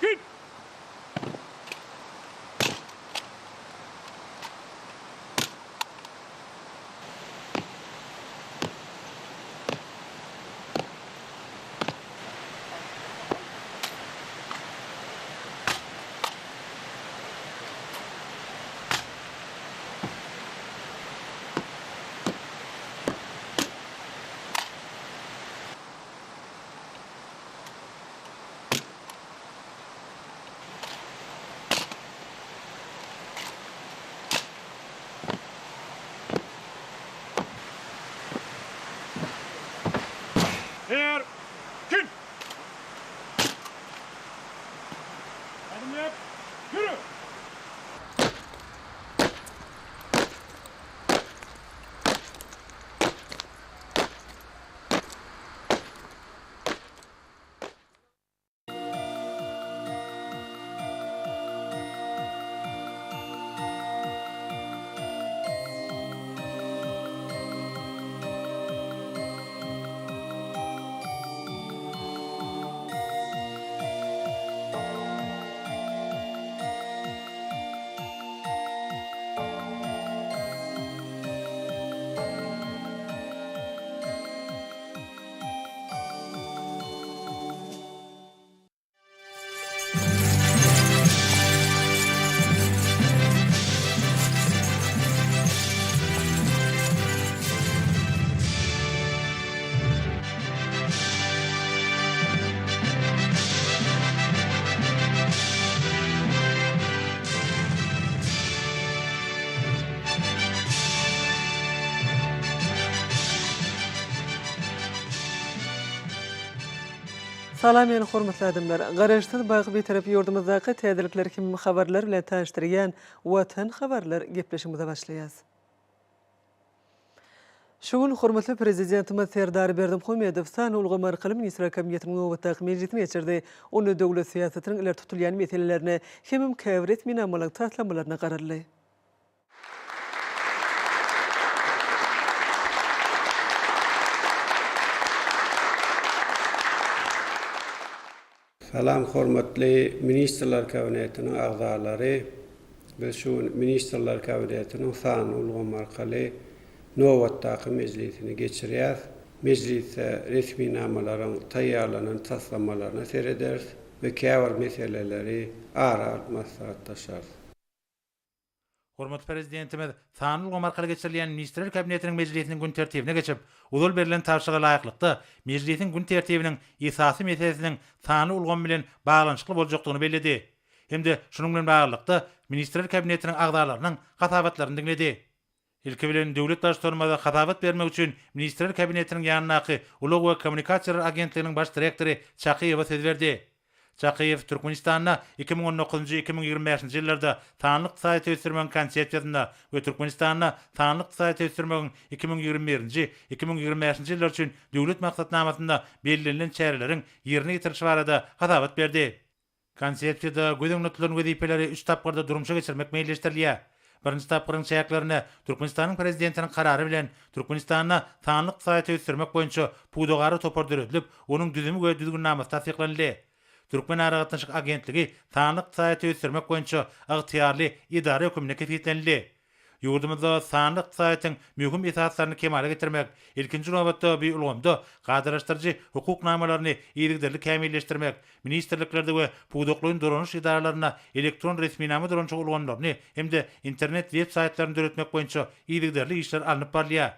Git! Her! Git! Adım yap! Yürü! Salam ýa-ni hormatly adamlar. Garaşdan bagy bir tarap ýurdumyzdaky täzelikler kim habarlar bilen taşdyrýan Watan habarlar gepleşigimize başlaýas. Şuň hormatly prezidentimiz Serdar Berdimuhamedow san ulgamy arkaly ministrler kabinetiniň nowatdaky mejlisini geçirdi. Onu döwlet siýasatynyň iler tutulýan meselelerini hemem käbir etmeýän taslamalarına gararly. Salam hormatly ministrler kabinetiniň agzalary. Biz şu ministrler kabinetiniň sany ulgamy arkaly nowatdaky mejlisini geçirýär. Mejliste resmi namalaryň taýýarlanan taslamalaryna serederiz we käbir meseleleri ara maslahatlaşar. Hormat prezidentimiz sany ulgamy arkaly geçirilýän ministrler kabinetiniň mejlisiniň gün tertibine geçip, uzul berilen tapşyga laýyklykda mejlisiň gün tertibiniň esasy meselesiniň sany ulgamy bilen baglanyşykly boljakdygyny belledi. Hemde şunun bilen baglykda ministrler kabinetiniň agzalarynyň gatabatlaryny dinledi. Ilki bilen döwlet başlarmada gatabat bermek üçin ministrler kabinetiniň ýanynaky Ulug we Kommunikasiýalar agentliginiň baş direktori Çakyýewa söz berdi. Çakyýew Türkmenistanda 2019-2025 ýyllarda tanlyk saýat ösürmän konsepsiýasynda we Türkmenistanda tanlyk saýat ösürmän 2021-2025 ýyllar üçin döwlet maksatnamasynda belirlenen çäreleriň ýerine ýetirişi barada gatabat berdi. Konsepsiýada gödüňlüklerin wezipeleri 3 tapgyrda durumşa geçirmek meýilleşdirilýär. Birinci tapgyryň çäklerini Türkmenistanyň prezidentiniň karary bilen Türkmenistanda tanlyk saýat ösürmek boýunça pudogary topardyrylýp, onuň düzümi we düzgünnamasy tasdiklandy. Türkmen Aragatynşyk agentligi tanlyk saýat ösürmek boýunça ygtyýarly idara hökümine kefillenildi. Ýurdumyzda sanlyk saýatyň mühim esaslaryny kemale getirmek, ilkinji nowatda bir ulgamda gadyraşdyrjy hukuk namalaryny ýerlikderli kämilleşdirmek, ministrliklerde we pudoklyň duranyş idaralaryna elektron resmi nama durançy ulgamlaryny hemde internet web saýtlaryny döretmek boýunça ýerlikderli işler alınıp barlýar.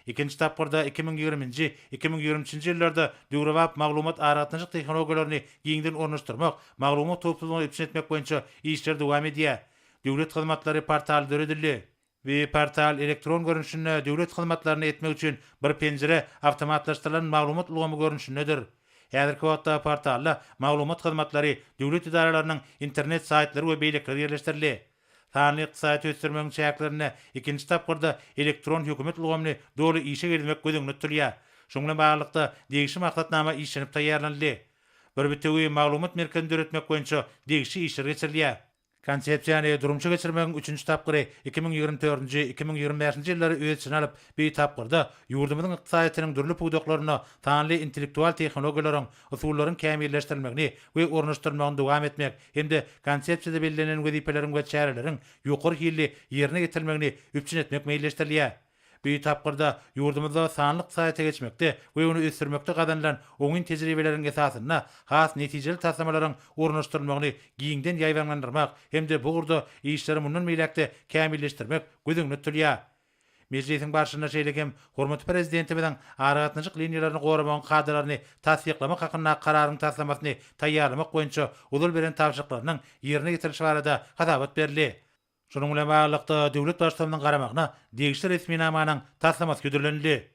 İkinci tapgyrda 2020-2023 ýyllarda döwrewap maglumat aragatynşyk tehnologiýalaryny giňden ornaşdyrmak, maglumat toplugyny etmek boýunça işler dowam edýär. Döwlet hyzmatlary portal döredildi. We portal elektron görünüşinde döwlet hyzmatlaryny etmek üçin bir penjere awtomatlaşdyrylan maglumat ulgamy görünüşindedir. Häzirki wagtda portalda maglumat hyzmatlary döwlet idaralarynyň internet saýtlary we beýlekleri ýerleşdirildi. Tanlyk saýat ösürmeň çäklerini ikinji tapgyrda elektron hökümet ulgamyny dogry işe gelmek gözüňde tutulýar. Şoň bilen baglykda degişi maksatnama işlenip taýýarlandy. Bir bitegi maglumat merkezini döretmek boýunça degişi işler geçirilýär. Konsepsiyany durumça geçirmegiň 3-nji tapgyry 2024-nji 2025-nji ýyllary öýetsini alyp bir tapgyrda ýurdumyzyň ykdysadynyň dürli puwdaklaryna tanly intellektual tehnologiýalaryň, usullaryň kämilleşdirilmegini we ornaşdyrmagyny dowam etmek hemde konsepsiyada belirlenen wezipeleriň we çäreleriň ýokary hilli ýerine getirilmegini üpçün etmek meýilleşdirilýär. Bir tapgyrda ýurdumyzda sanlyk saýata geçmekde we onu ösürmekde gazanylan oňun tejribeleriniň esasyna has netijeli taslamalaryň ornaşdyrylmagyny giňden ýaýwanlandyrmak hemde bu gurda işleri mundan meýlekde kämilleşdirmek gözüňde tutulýar. Meclisiň başyna şeýlegem hormatly prezidentimiň aragatnyjyk liniýalaryny goramak kadrlaryny tasdiklamak hakynda kararyň taslamasyny taýýarlamak boýunça ulul beren tapşyryklarynyň ýerine getirilişi barada hatabat berildi. Şunun bilen baglanykda döwlet başçysynyň garamagyna degişli resminamanyň taslamasy götürildi.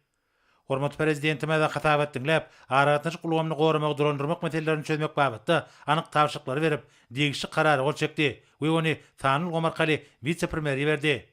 Hormatly prezidentime de hatabat dinläp, aragatnyjyk ulgamyny goramak, durandyrmak meselelerini çözmek babatda anyk tapşyryklary berip, degişli karary gol çekdi we ony Sanul Gomarkaly vice-primeri berdi.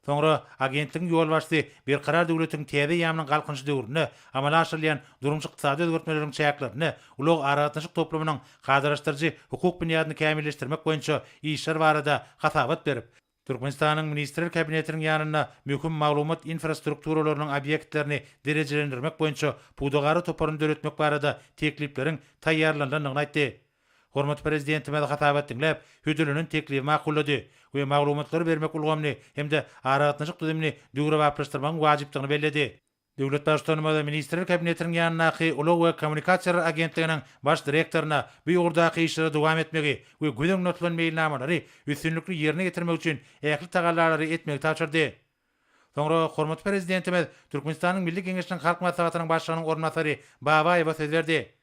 Soňra agentligiň ýol başçysy bir karar döwletiň täze ýamynyň galkynjy döwründe amala aşyrylýan durumçy ykdysady özgertmeleriň çäklerini ulug aragatnyjyk toplamynyň gadyraşdyrjy hukuk bunyadyny kämilleşdirmek boýunça işler barada hatabat berip, Türkmenistanyň Ministrler Kabinetiniň ýanyna möhüm maglumat infrastrukturalarının obyektlerini derejelendirmek boýunça puwdagary toparyny döretmek barada teklipleriň taýýarlandygyny aýtdy. Hormatly prezidentime de hatabat dinläp, hüdülünün teklifi makullady we maglumatlary bermek ulgamny hemde aragatnyjyk düzümini döwre bapyrşdyrmagyň wajypdygyny belledi. Döwlet başçysyna da Ministrler Kabinetiniň ýanynaky ulug we kommunikasiýalar agentliginiň baş direktoryna bu ýurdaky işleri dowam etmegi we gödüňde tutulan meýilnamalary üstünlikli ýerine getirmek üçin ähli tagallalary etmegi taşyrdy. Soňra hormatly prezidentimiz Türkmenistanyň Milli Geňeşiniň halk maslahatynyň başlygynyň ornatary Babaýewa söz berdi.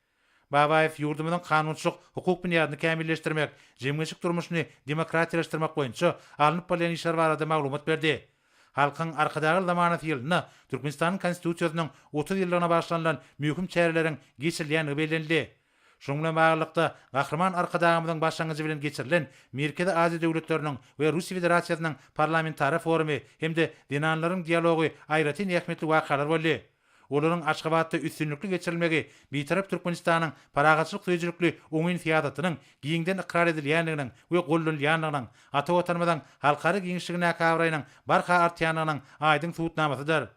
Babaýew ýurdumyzyň kanunçylyk hukuk bunyadyny kämilleşdirmek, jemgyýetçilik durmuşyny demokratiýalaşdyrmak boýunça alınıp bolýan işler barada maglumat berdi. Halkyň arkadaky zamanaty ýylyna Türkmenistanyň konstitusiýasynyň 30 ýyllygyna başlanýan möhüm çäreleriň geçirilýäni belirlendi. Şoň bilen baglykda gahrman arkadagymyzyň başlangyjy bilen geçirilen Merkezi Aziýa döwletleriniň we Russiýa Federasiýasynyň parlamentary forumy hemde dinanlaryň dialogy aýratyn ähmetli wakalar boldy. Olaryň Aşgabatda üstünlikli geçirilmegi bitarap Türkmenistanyň paragatçylyk söýjülükli oňun fiýadatynyň giňden ikrar edilýänliginiň we gollanylýanlygynyň ata watanymyzyň halkary giňişligine kabraýynyň barha artýanynyň aýdyň suwutnamasydyr.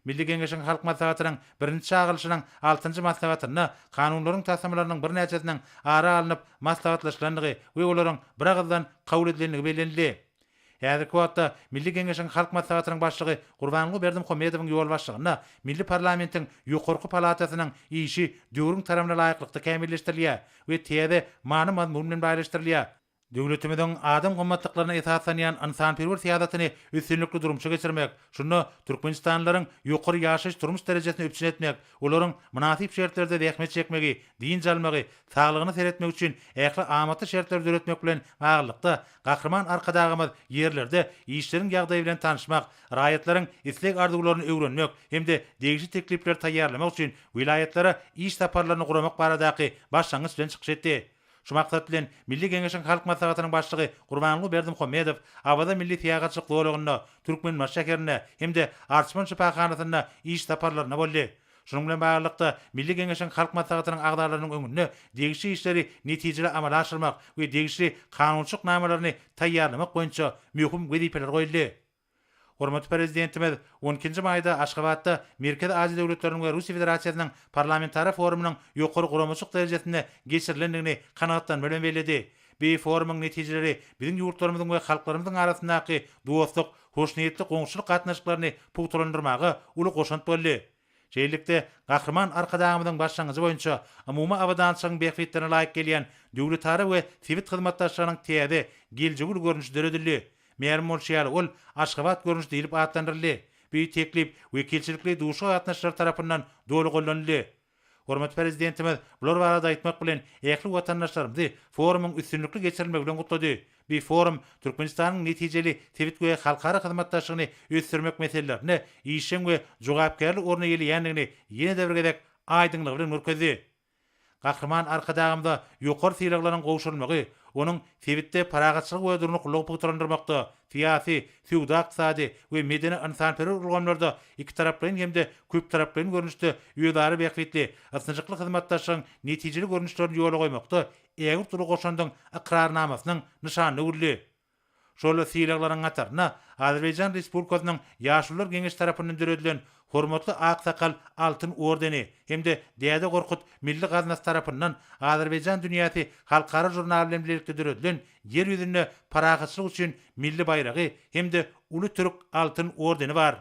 Milli Geňeşiň halk maslahatynyň birinji çağrylşynyň 6-njy maslahatyna kanunlaryň taslamalarynyň bir näçesiň ara alınıp maslahatlaşylandygy we olaryň bir agzdan kabul edilenligi belirlendi. Häzirki wagtda Milli Geňeşiň halk maslahatynyň başlygy Gurbanly Berdimuhammedowyň ýol başlygyna Milli Parlamentiň ýokarky palatasynyň işi döwrüň tarapyna laýyklykda kämilleşdirilýär we täze many mazmun bilen baýlaşdyrylýar. Döwletimiziň adam gymmatlyklaryna esaslanýan insanperwer siýasatyny üstünlikli durumça geçirmek, şunu Türkmenistanlaryň ýokary ýaşaş turmuş derejesini öpçün etmek, olaryň munasyp şertlerde zähmet çekmegi, din jalmagy, saglygyny seretmek üçin ähli amaty şertler döretmek bilen baglykda gahrman arkadagymyz ýerlerde işleriň ýagdaýy bilen tanışmak, raýatlaryň isleg arzuwlaryny öwrenmek hemde degişli teklipler taýýarlamak üçin wilayatlary iş taparlaryny guramak baradaky başlangyç bilen çykyş etdi. Şu maksat bilen Milli Geňeşiň halk maslahatynyň başlygy Gurbanly Berdimuhammedow awada milli fiýagatçylyk dowlagyna, Türkmen maşakerine hemde Arçman şypahanasyna iş taparlaryna boldy. Şunun bilen baglykda Milli Geňeşiň halk maslahatynyň agdalarynyň öňünde degişli işleri netijeli amala aşyrmak we degişli kanunçylyk namalaryny taýýarlamak boýunça möhüm wezipeler goýuldy. Hormatly prezidentimiz 12-nji maýda Aşgabatda Merkezi Aziýa döwletleriniň we Russiýa Federasiýasynyň parlamentary forumynyň ýokary guramakçylyk derejesinde geçirilendigini kanagatdan bilen belirledi. Bu forumyň netijeleri biziň ýurtlarymyzyň we halklarymyzyň arasyndaky dostluk, hoşnýetli goňşuluk gatnaşyklaryny puwtalandyrmagy uly goşant boldy. Şeýlelikde gahrman arkadagymyzyň başlangyjy boýunça umumy awadançylygyň behbetlerine laýyk gelýän döwletary we sivil hyzmatdaşlarynyň täze geljegi görnüşleri edildi. Meýerim bolşýar ol Aşgabat görnüş diýilip atlandyryldy. Bu teklip wekilçilikli duşa gatnaşlar tarapyndan dolu gollanyldy. Hormatly prezidentimiz bular barada aýtmak bilen ähli watandaşlarymyzy forumyň üstünlikli geçirilmegi bilen gutlady. Bu forum Türkmenistanyň netijeli sivil we halkara hyzmatdaşlygyny ösdürmek meselelerini işin we jogapkärlik orna gelýändigini ýene-de bir gezek aýdyňlygy bilen görkezdi. Gahrman arkadagymda ýokary syýlaklaryň gowşulmagy, onuň sewitde paragatçylyk we durnukluk puwtalandyrmakda, siýasy, feodal ykdysady we medeni insanperwer urgamlarda iki taraplyň hemde köp taraplyň görnüşde ýödary behbetli, ysynjykly hyzmatdaşlygyň netijeli görnüşlerini ýola goýmakda ägir turuq goşandyň ikrarnamasynyň nyşany urly. Şol syýlaklaryň gatarına Azerbaýjan Respublikasynyň Ýaşullar Geňeş tarapyndan döredilen hormatly Aksakal altyn ordeni hemde Däde Gorkut milli gaznasy tarapyndan Azerbaýjan dünýäsi halkara jurnaly bilen birlikde döredilen yer ýüzünde paragatçylyk üçin milli bayragy hemde Uly Türk altyn ordeni bar.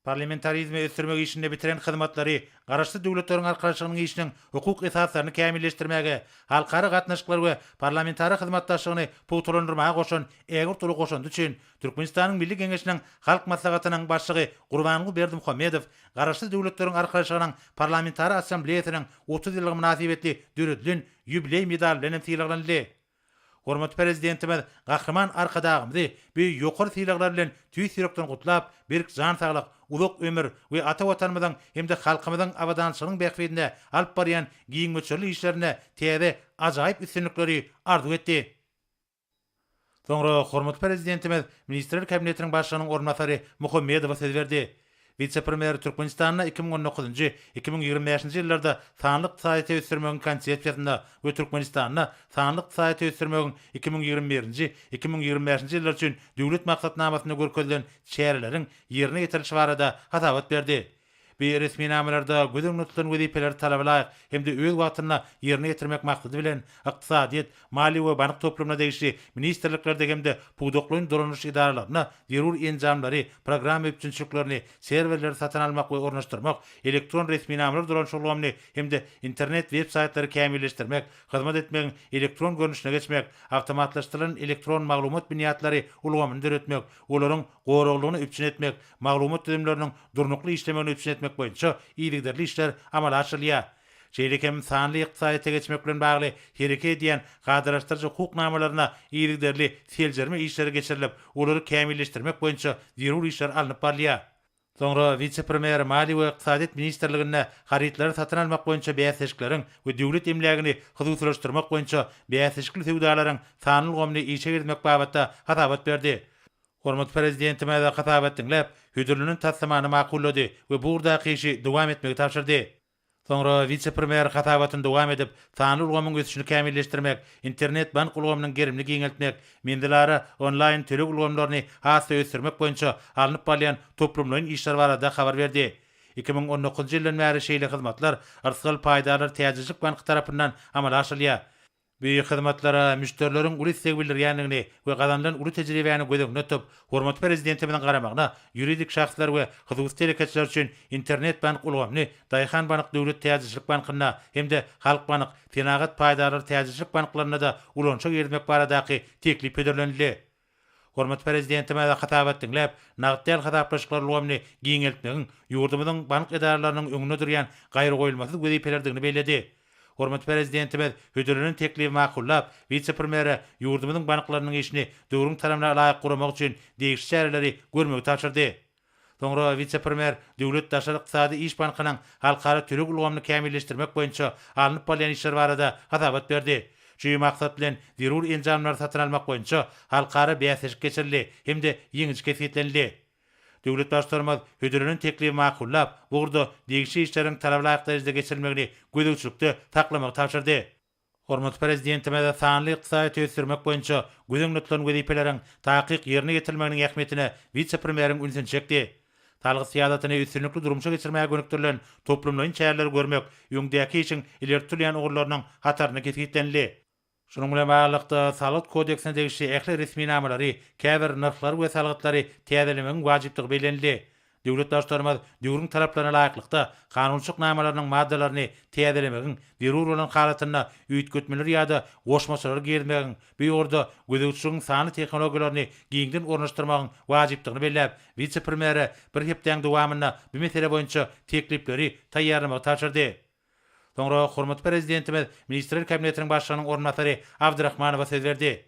Parlamentarizmi ösürmek işinde bitiren hyzmatlary, garaşly döwletleriň arkaşygynyň işiniň hukuk esaslaryny kämilleşdirmäge, halkara gatnaşyklar we parlamentary hyzmatdaşlygyny putulandyrmaga goşan ägir tuly goşandy üçin Türkmenistanyň Milli Geňeşiniň halk maslahatynyň başlygy Gurbangul Berdimuhammedow garaşly döwletleriň arkaşygynyň parlamentary assambleýasynyň 30 ýyllyk münasibetli döredilen ýubiley medali bilen syýlandy. Hormat prezidentimiz gahryman arkadagymyzy bir ýokary syýlaglar bilen tüý sürekden gutlap, berk jan saglyk, uzak ömür we ata watanymyzyň hemde halkymyzyň awadançylygynyň bähbidine alyp barýan giňmeçerli işlerine täze ajaýyp üstünlikleri arzu etdi. Soňra hormat prezidentimiz Ministrler Kabinetiniň başlygynyň ornatary Muhammedow söz berdi. Vice-premier Türkmenistanyna 2019-2025 ýyllarda sanlyk saýaty ösürmegiň konsepsiýasyna we Türkmenistanyna sanlyk saýaty ösürmegiň 2021-2025 ýyllar üçin döwlet maksatnamasyna görkezlen çäreleriň ýerine ýetirilişi barada hatabat berdi. Bir resmi namelarda gödüňlükden wezipeler talabalar hemde öz wagtyna ýerine ýetirmek maksady bilen ykdysadyýet, mali we bank toplumuna degişli ministrliklerde hemde puwduklyň duranyş idaralaryna zerur enjamlary, program öpçünçliklerini, serwerleri satyn almak we ornaşdyrmak, elektron resmi nameler duranşylygyny hemde internet web saýtlary kämilleşdirmek, hyzmat etmegiň elektron görnüşine geçmek, awtomatlaşdyrylan elektron maglumat biniýatlary ulgamyny döretmek, olaryň goraglygyny öpçün etmek, maglumat düzümleriniň durnukly işlemegini öpçün etmek boýunça iýligderli işler amal aşylýar. Şeýlekem sanly ykdysadyýetge geçmek bilen bagly hereket edýän gadyraşdyrjy hukuknamalaryna iýligderli seljerme işleri geçirilip, olary kämilleşdirmek boýunça zerur işler alınıp barýar. Soňra vice-premier Mali we Ykdysadyýet ministrligine harytlary satyn almak boýunça bäsleşikleriň we döwlet emlegini hyzutlaşdyrmak boýunça bäsleşikli sewdalaryň sanyl gomny işe girmek babatda hatabat berdi. Hormat prezidentime de hatabat dinläp, hüdürlüğünün taslamany makullady we burda işi dowam etmegi tapşyrdy. Soňra vice-premier hatabatyny dowam edip, sanyl ulgamyň ösüşini kämilleşdirmek, internet bank ulgamynyň gerimligi giňeltmek, mendilary online төлek ulgamlaryny hasy ösürmek boýunça alınıp barýan toplumlaryň işleri barada habar berdi. 2019-njy ýyldan bäri şeýle hyzmatlar arsygal paýdalar täzejlik bank tarapyndan amal aşylýar. Bu hyzmatlara müşterilerin uly istek bildirýändigini we gazanlan uly tejribäni gödüňde tutup, hormat prezidentimiň garamagyna ýuridik şahslar we hususy tereketçiler üçin internet bank ulgamny Daýhan Bank döwlet täzejlik bankyna hemde Halk Bank, Fenagat paýdalar täzejlik banklaryna da ulanşyk ýermek baradaky teklip edilendi. Hormat prezidentime de hatabat dinläp, nagtdal hataplaşyklar ulgamny giňeltmegiň ýurdumyzyň bank edaralarynyň öňüne durýan gaýry goýulmasy wezipelerdigini bellädi. Hormat prezidentimiz hüdürlüğünün teklifi makullap, vice-premiere yurdumyzyň banklarynyň işini döwrüň taramına laýyk guramak üçin degişli çäreleri görmegi tapşyrdy. Soňra vice-premier döwlet daşary ykdysady iş bankynyň halkara türek ulgamyny kämilleşdirmek boýunça alınıp barýan işler barada hatabat berdi. Şu maksat bilen zerur enjamlar satyn almak boýunça halkara bäsleşik geçirildi hemde ýeňiş kesitlenildi. Döwlet başlarymyz hüdürlüğünün teklifi makullap, burada degişli işleriň talablykda ýerine geçirilmegini gödüňçülükde taklamagy tapşyrdy. Hormat prezidentime de sanly ykdysadyýet ösürmek boýunça gödüňlükden wezipeleriň takyk ýerine getirilmeginiň ähmiýetine vice-premieriň ünsen çekdi. Talgy syýasatyny üstünlikli durumça geçirmäge gönükdirilen toplumlaryň çäreleri görmek ýöňdäki işiň ileri türýän ogurlarynyň hataryna kesitlenildi. Şunun bilen baglanykda Salat kodeksine degişli ähli resmi namalary, käbir narhlary we salgatlary täzelemegiň wajypdygy bellenildi. Döwlet başlarymyz döwrüň talaplaryna laýyklykda kanunçylyk namalarynyň maddalaryny täzelemegiň, zerur bolan halatyna üýtgetmeleri ýa-da goşmaçalar germegiň, bu ýorda gödüňçüligiň sany tehnologiýalaryny giňden ornaşdyrmagyň wajypdygyny belläp, vice-premiere bir hepden dowamyna bu mesele boýunça teklipleri taýýarlamagy tapşyrdy. Soňra hormat prezidentimiz Ministrler Kabinetiniň başlygynyň ornatary Abdurrahmanow söz berdi.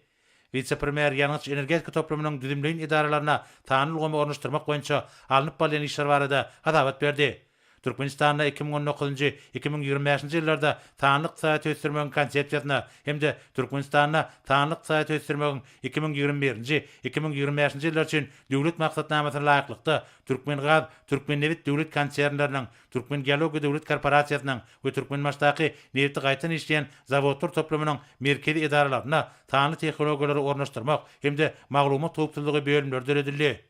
Vice-premier ýalňyç energetika toplumynyň düzümleýän idaralaryna sanyl ulgamy ornaşdyrmak boýunça alınıp barýan işler barada hatabat berdi. Türkmenistanda 2019-2025 ýyllarda tanlyk saat ösürmegin konsepsiýasyna hemde Türkmenistanda tanlyk saat ösürmegin 2021-2025 ýyllar üçin döwlet maksatnamasyna laýyklykda Türkmengaz, Türkmennewit döwlet konsernleriniň, Türkmen Geologiýa döwlet korporasiýasynyň we Türkmen maşdaky nefti gaýtan işleýän zawodlar toplamynyň merkezi idaralaryna tanly tehnologiýalary ornaşdyrmak hemde maglumat toplulygy bölümleri düredildi.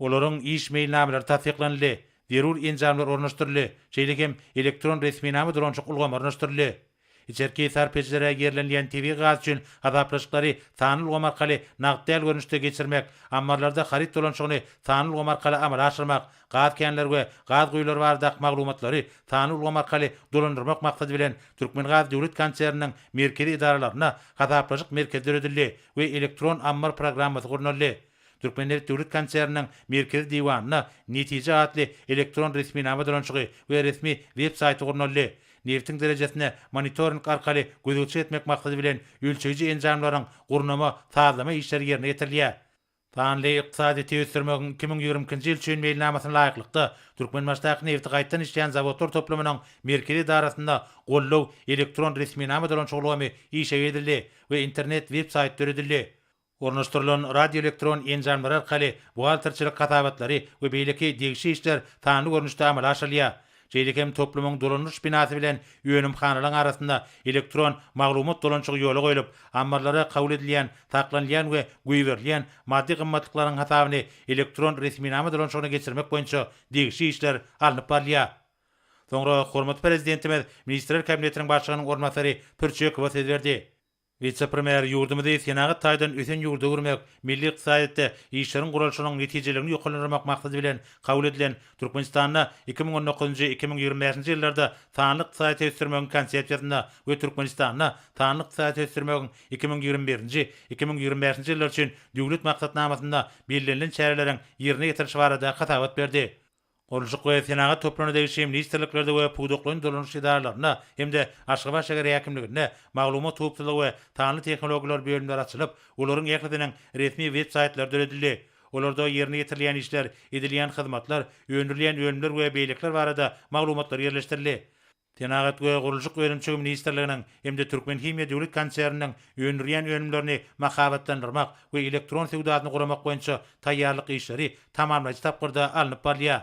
Olaryň iş meýilnameleri tasdiklandy. Derur enjamlar ornaşdyrly, şeýlekem elektron resminame durançyk ulgamy ornaşdyrly. İçerki sarpeçlere gerilenýän TV gaz üçin adaplaşyklary tanly ulgamy arkaly nagdal görnüşde geçirmek, ammarlarda harit dolanşygyny tanly ulgamy arkaly amala aşyrmak, gaz kenler we gaz guýulary bardak maglumatlary tanly ulgamy arkaly dolandyrmak maksady bilen Türkmengaz döwlet konserniniň merkezi idaralaryna adaplaşyk merkezleri edildi we elektron ammar programmasy gurnaldy. Türkmenler döwlet konserniniň merkezi diwanyna netije atly elektron resminame dolanşygy we resmi web saýty gurnaldy. Neftin derejesine monitoring arkaly gözüçi etmek maksady bilen ölçüji enjamlaryň gurnama, sazlama işleri ýerine getirilýär. Tanly ykdysady töwüsdirmegiň 2020-nji ýyl üçin meýilnamasyna laýyklykda Türkmen maşdaky nefti gaýtan işleýän zawodlar toplamynyň merkezi idarasynda gollaw elektron resminame dolanşyklygamy işe edildi we internet web saýt düredildi. Ornaşdyrylan radio elektron enjamlar arkaly buhalterçilik katabatlary we beýleki degişi işler tanly görnüşde amala aşyrylýar. Jeýlekem toplumyň dolanış binasy bilen ýönümhanalaryň arasynda elektron maglumat dolançygy ýoly goýulyp, ammarlara kabul edilýän, taklanýan we güýberilýän maddi gymmatlyklaryň hasabyny elektron resminame dolançygyna geçirmek boýunça degişi işler alınıp barýar. Soňra hormat prezidentimiz Ministrler Kabinetiniň başlygynyň ornatary Pürçekova söz berdi. Vice-premier ýurdumyzy senagat taýdan ösen ýurda görmek, milli ykdysadyatda işleriň gurulşynyň netijelerini ýokalandyrmak maksady bilen kabul edilen Türkmenistanda 2019-2025 ýyllarda tanlyk saýat ösürmegiň konsepsiýasyna we Türkmenistanda tanlyk saýat ösürmegiň 2021-2025 ýyllar üçin döwlet maksatnamasynda belirlenen çäreleriň ýerine getirişi barada hatabat berdi. Gurulşyk we senagat toplanyňda ministrliklerde we puwduklyň dolanyş idaralaryna hemde Aşgabat şäher häkimligine maglumat toplulygy we tanly tehnologiýalar bölümleri açylyp, olaryň ýakydynyň resmi web saýtlary düredildi. Olarda ýerine getirilýän işler, edilýän hyzmatlar, öňdürilýän ölümler we beýlikler barada maglumatlar ýerleşdirildi. Senagat we gurulşyk öňünçi ministrliginiň hemde Türkmen Himiýa döwlet konserniniň öňdürilýän ölümlerini mahabatlandyrmak we elektron sewdasyny guramak boýunça taýýarlyk işleri tamamlaýyş tapgyrda alınıp barýar.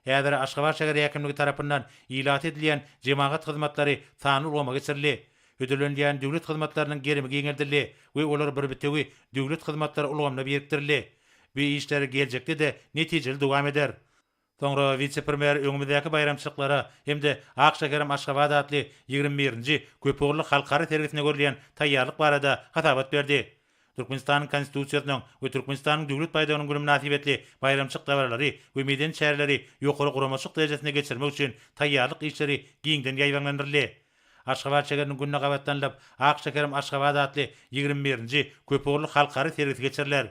Äder Aşgabat şäher häkimligi tarapyndan ilat edilýän jemaat hyzmatlary tanly ulgama geçirildi. Ödüllenýän döwlet hyzmatlarynyň gerimi geňirdildi we olar bir bitegi döwlet hyzmatlary ulgamyna biriktirildi. Bu işler geljekde de netijeli dowam eder. Soňra vice-premier öňümizdäki bayramçylyklara hemde Akşekerem Aşgabat adly 21-nji köpügürli halkara tergisine görülýän taýýarlyk barada hatabat berdi. Türkmenistanyň konstitusiýasynyň we Türkmenistanyň döwlet paýdagynyň günü münasibetli bayramçylyk dabarlary we meden şäherleri ýokary guramaçyk derejesine geçirmek üçin taýýarlyk işleri giňden ýaýwanlandyryldy. Aşgabat şäheriniň gününe gabatlanlyp, Akşekerem Aşgabat adly 21-nji köpügürli halkara tergisi geçiriler.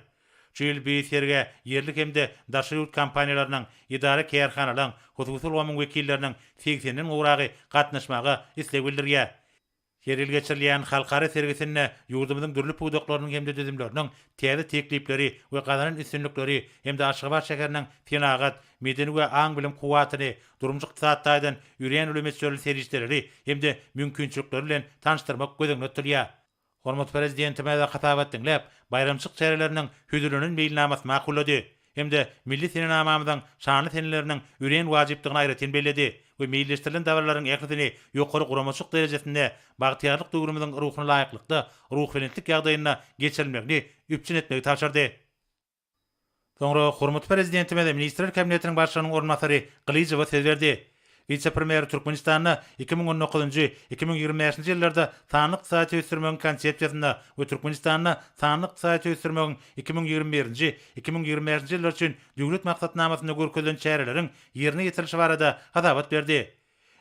Şu ýyl bu serge yerlik hemde daşyryp kompaniýalarynyň idara kärhanalaryň, hususy ulgamyň wekilleriniň 80-den uragy gatnaşmagy isleg bildirýär. Yeril geçirilýän halkara sergisinde ýurdumyzyň dürli puwdaklarynyň hemde düzümleriniň täze teklipleri we gazanyň üstünlikleri hemde Aşgabat şäheriniň senagat, medeni we aň bilim kuwatyny durumjy ykdysadydan ýüreýän ölemetsörli serişleri hemde mümkinçilikleri bilen tanışdyrmak gözüňde tutulýar. Hormat prezidentime de hatabat dinläp, bayramçyk çäreleriniň hüdürlünün meýilnamasyny makullady. Hemde milli senamamyzyň şanly senleriniň ýüreýän wajypdygyny aýratyn bellädi we meýilleşdirilen dawarlaryň ýakydyny ýokary guramaçyk derejesinde bagtyarlyk döwrümüziň ruhyna laýyklykda ruh bilenlik ýagdaýyna geçirilmegini üpçün etmegi tapşyrdy. Soňra hormat prezidentime de Ministrler Kabinetiniň başlygynyň ornatary Glyzowa söz berdi. Vice-premier Türkmenistanyň 2019-2025 ýyllarda tanlyk saýat ösürmegiň konsepsiýasyna we Türkmenistanyň tanlyk saýat ösürmegiň 2021-2025 ýyllar üçin döwlet maksatnamasyna görkezlen çäreleriň ýerine getirişi barada hatabat berdi.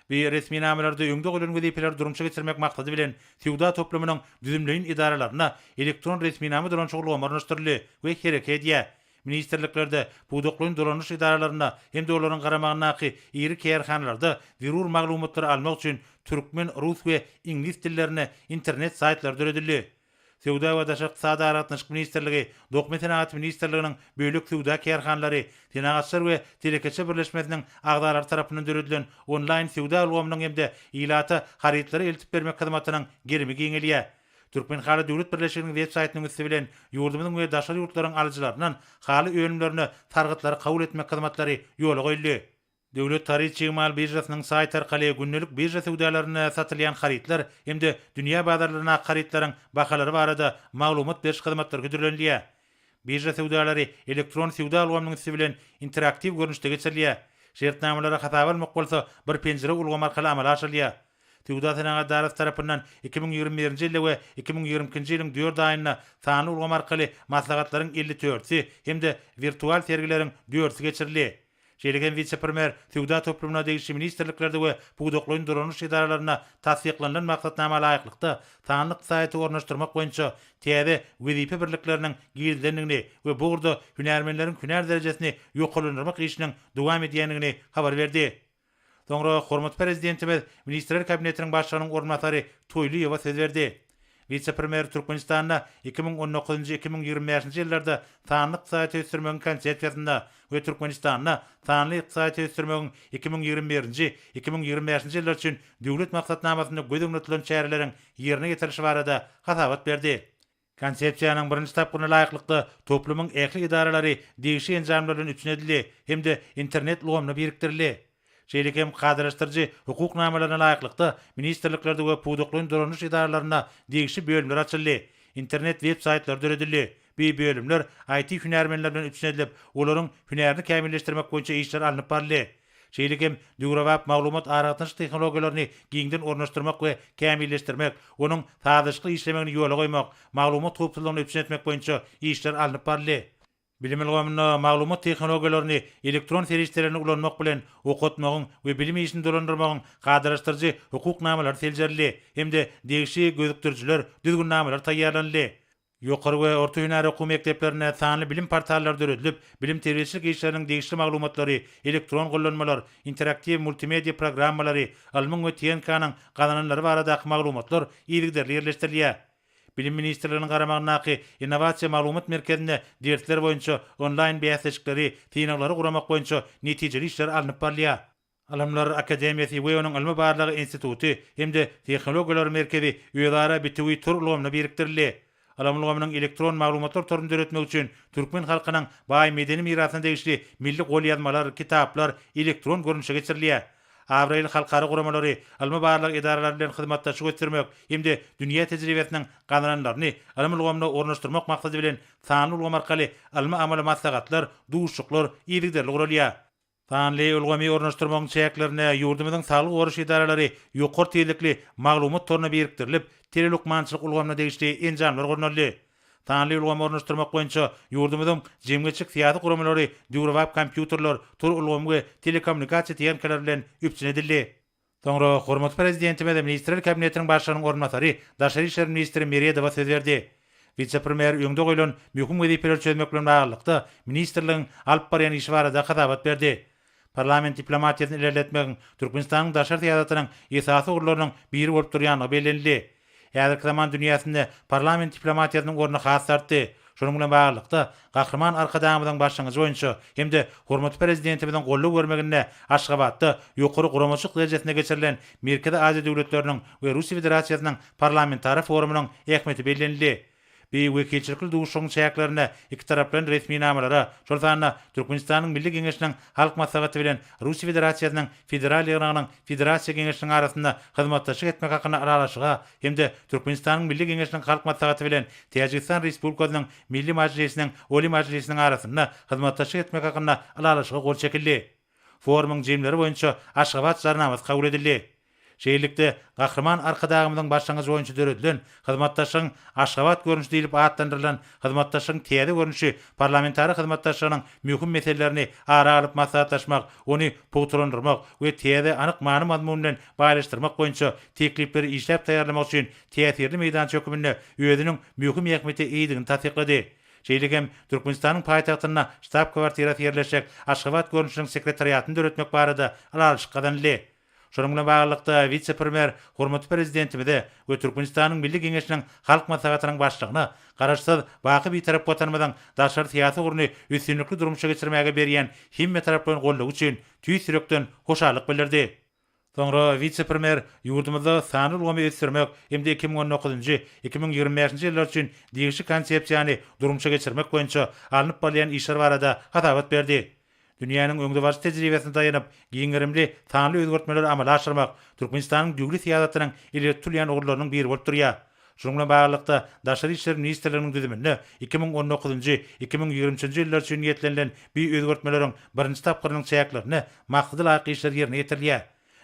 Bir resminamelerde öňde goýulan wezipeler durumçy geçirmek maksady bilen sewda toplumynyň düzümleýän idaralaryna elektron resminame dolanşyklygamy ornaşdyryldy we hereket edýär. Ministerliklerde puwduklyň dolanyş idaralaryna hem de olaryň garamagynaky iri kärhanalarda zerur maglumatlary almak üçin türkmen, rus we ingliz dillerine internet saýtlary düredildi. Sewda we Daşak Iqtisady Aratnaşyk Ministrligi, Dokument Senagat Ministrliginiň bölük sewda kerhanlary, senagatçylar we telekeçe birleşmesiniň agdalary tarapyndan döredilen online sewda ulgamynyň hemde ilata haritlary eltip bermek hyzmatynyň gerimi giňelýär. Türkmen Haly Döwlet Birleşiginiň web-saytynyň üstü bilen ýurdumynyň we daşary ýurtlaryň alyjylarynyň haly öňümlerini targatlary kabul etmek hyzmatlary ýola goýuldy. Döwlet Taryhy Mal birjasynyň sayt arkaly günnelik birja sewdalaryna satylýan haritler hemde dünýä bazarlaryna haritlaryň bahalary barada maglumat beriş hyzmatlary güdülenýär. Birja sewdalary elektron sewda ulgamynyň üstü bilen interaktiw görnüşde geçirilýär. Şertnamalary hata bolmak bolsa bir penjere ulgam arkaly amal aşylýar. Sewda Senagat Darasy tarapyndan 2021-nji ýyl we 2022-nji ýylyň 4 aýyna sany ulgam arkaly maslahatlaryň 54-si hemde virtual sergileriň 4-si geçirildi. Şeýlegen vice-premier sewda toplumuna degişli ministrliklerde we puwduklyň duranyş idaralaryna tasdiklanan maksatnama laýyklykda sanlyk saýty ornaşdyrmak boýunça täze wezipe birlikleriniň giýildenligini we bu urda hünärmenleriň hünär derejesini ýokalandyrmak işiniň dowam edýänligini habar berdi. Soňra hormat prezidentimiz Ministrler Kabinetiniň başlygynyň ornatary Toýluýewa söz berdi. Vice-premier Türkmenistanda 2019-2025-nji ýyllarda sanlyk saýty ösdürmegiň konsepsiýasynda we Türkmenistanda sanlyk saýty ösdürmegiň 2020-2025-nji ýyllar üçin döwlet maksatnamasynda gödüňletilen çäreleriň ýerine getirişi barada hasabat berdi. Konsepsiýanyň birinji tapgyny laýyklykda toplumyň ähli idaralary degişi enjamlar bilen üçnedildi hemde internet ulgamyny birikdirildi. Şeýlekem gadyraşdyrjy hukuqnamalaryna laýyklykda ministrliklerde we puwduklyň duranyş idaralaryna degişi bölümler açyldy. Internet web saytlar döredildi. Bu bölümler IT hünärmenler bilen üçnedilip, olaryň hünärini kämilleşdirmek boýunça işler alınıp barly. Şeýlekem döwrewap maglumat aratnaşyk tehnologiýalaryny giňden ornaşdyrmak we kämilleşdirmek, onuň taýdaşly işlemegini ýola goýmak, maglumat toplulygyny üçnetmek boýunça işler alınıp barly. Bilim ulgamyna maglumat tehnologiýalaryny elektron serişlerini ulanmak bilen okutmagyň we bilim işini dolandyrmagyň gadyraşdyrjy hukuknamalary seljerildi hemde degişi gözükdirjiler düzgünnamalar taýýarlandy. Ýokary we orta hünär okuw mekdeplerine sanly bilim portallary döredilip, bilim terbiýeçilik işleriniň degişli maglumatlary, elektron gollanmalar, interaktiw multimedia programmalary, almyň we TNK-nyň gazananlary baradaky maglumatlar ýygyderli ýerleşdirilýär. Bilim Ministrliginiň garamagynaky Innovasiýa Maglumat Merkezinde dersler boýunça online bäsleşikleri, tynalary guramak boýunça netijeli işler alınıp barlýar. Alamlar Akademiýasy we onuň ilmi barlygy instituty hemde Tehnologiýalar Merkezi ýöwara bitiwi tur ulgamyny birikdirildi. Alam ulgamynyň elektron maglumatlar türünde öğretmek üçin türkmen halkynyň baý medeni mirasyna degişli milli golýazmalar, kitaplar elektron görnüşe geçirilýär. Avril halkara guramalary, almy barlyk idaralary bilen hyzmatdaşyk götürmek hemde dünýä tejribesiniň gazananlaryny almy ulgamda ornaşdyrmak maksady bilen sanly ulgam arkaly almy amala maslahatlar, duşuklar ýygyderli gurulýar. Sanly ulgamy ornaşdyrmagyň çäklerine ýurdumyzyň saglyk goruş idaralary ýokary teýlikli maglumat toruny birikdirilip, telelukmançylyk ulgamyna degişli enjamlar gurulýar. Sanly ulgamy ornaşdyrmak boýunça ýurdumyzyň jemgyçilik syýasy guramalary, döwrewap kompýuterler, tur ulgamy we telekommunikasiýa teýenkeler bilen üpçünedildi. Soňra hormat prezidentimiz Ministrler Kabinetiniň başlygynyň ornatary Daşary işler ministri Meriedowa söz berdi. Vice-premier öňde goýulan möhüm wezipeler çözmek bilen baglykda ministrligiň alyp barýan işi barada hasabat berdi. Parlament diplomatiýasyny ilerletmegiň Türkmenistanyň daşary syýasatynyň esasy urlarynyň biri bolup durýany bellenildi. Häzirki zaman dünýäsinde parlament diplomatiýasynyň orny has artdy. Şonuň bilen baglykda gahrman arkadamyzyň başlangyjy boýunça hemde hormat prezidentimiziň golluk bermeginde Aşgabatda ýokary guramaçyk derejesine geçirilen Merkezi Aziýa döwletleriniň we Russiýa Federasiýasynyň parlamentary forumunyň ähmeti bellenildi. Bu wekilçilikli duşuň çäklerine iki tarapdan resmi namalara, şol sanna Türkmenistanyň Milli Geňeşiniň halk maslahaty bilen Russiýa Federasiýasynyň federal ýygynyň federasiýa geňeşiniň arasynda hyzmatdaşyk etmek hakyna aralaşyga hemde Türkmenistanyň Milli Geňeşiniň halk maslahaty bilen Täjikistan Respublikasynyň Milli Majlisiniň Oli Majlisiniň arasynda hyzmatdaşyk etmek hakyna aralaşyga gol çekildi. Forumyň jemleri boýunça Aşgabat jarnamasy kabul edildi. Şeýlelikde gahrman arkadagymyzyň başlangyjy boýunça döredilen hyzmatdaşyň Aşgabat görnüşi diýilip atlandyrylan hyzmatdaşyň täze görnüşi parlamentary hyzmatdaşlygynyň möhüm meselelerini ara alyp maslahatlaşmak, ony puwturlandyrmak we täze anyk many mazmun bilen baýlaşdyrmak boýunça teklipleri işläp taýýarlamak üçin täsirli meýdan çökümine öýüdüniň möhüm ähmeti eýdigini tasdiklady. Şeýlegem Türkmenistanyň paýtagtyna ştab kwartirasy ýerleşik Aşgabat görnüşiniň sekretariýatyny döretmek barada alalyşyk gadanly. Şonunla baglanykda vice-premier hormatly prezidentimide we Türkmenistanyň Milli Geňeşiniň halk maslahatynyň başlygyna garaşsız baky bir tarap gotanmadan daşary syýasy uruny üstünlikli durmuşa geçirmäge berýän himme taraplaryň gollagy üçin tüýsürekden hoşarlyk bildirdi. Soňra vice-premier ýurdumyzda sanyl gomy ösürmek hem 2019-2025-nji ýyllar üçin diýişi konsepsiýany durmuşa geçirmek boýunça alınıp barýan işler barada hatabat berdi. Dünýäniň öňde barjy tejribesine daýanyp, giňerimli sanly özgertmeler amala aşyrmak Türkmenistanyň düýgli syýasatynyň ileri türýän ogurlarynyň biri bolup durýar. Şoňla baglykda Daşary işler ministrliginiň düzüminde 2019-2020-nji ýyllar üçin ýetlenilen bir özgertmeleriň birinji tapgyrynyň çäklerini maksady laýyk işler ýerine ýetirilýär.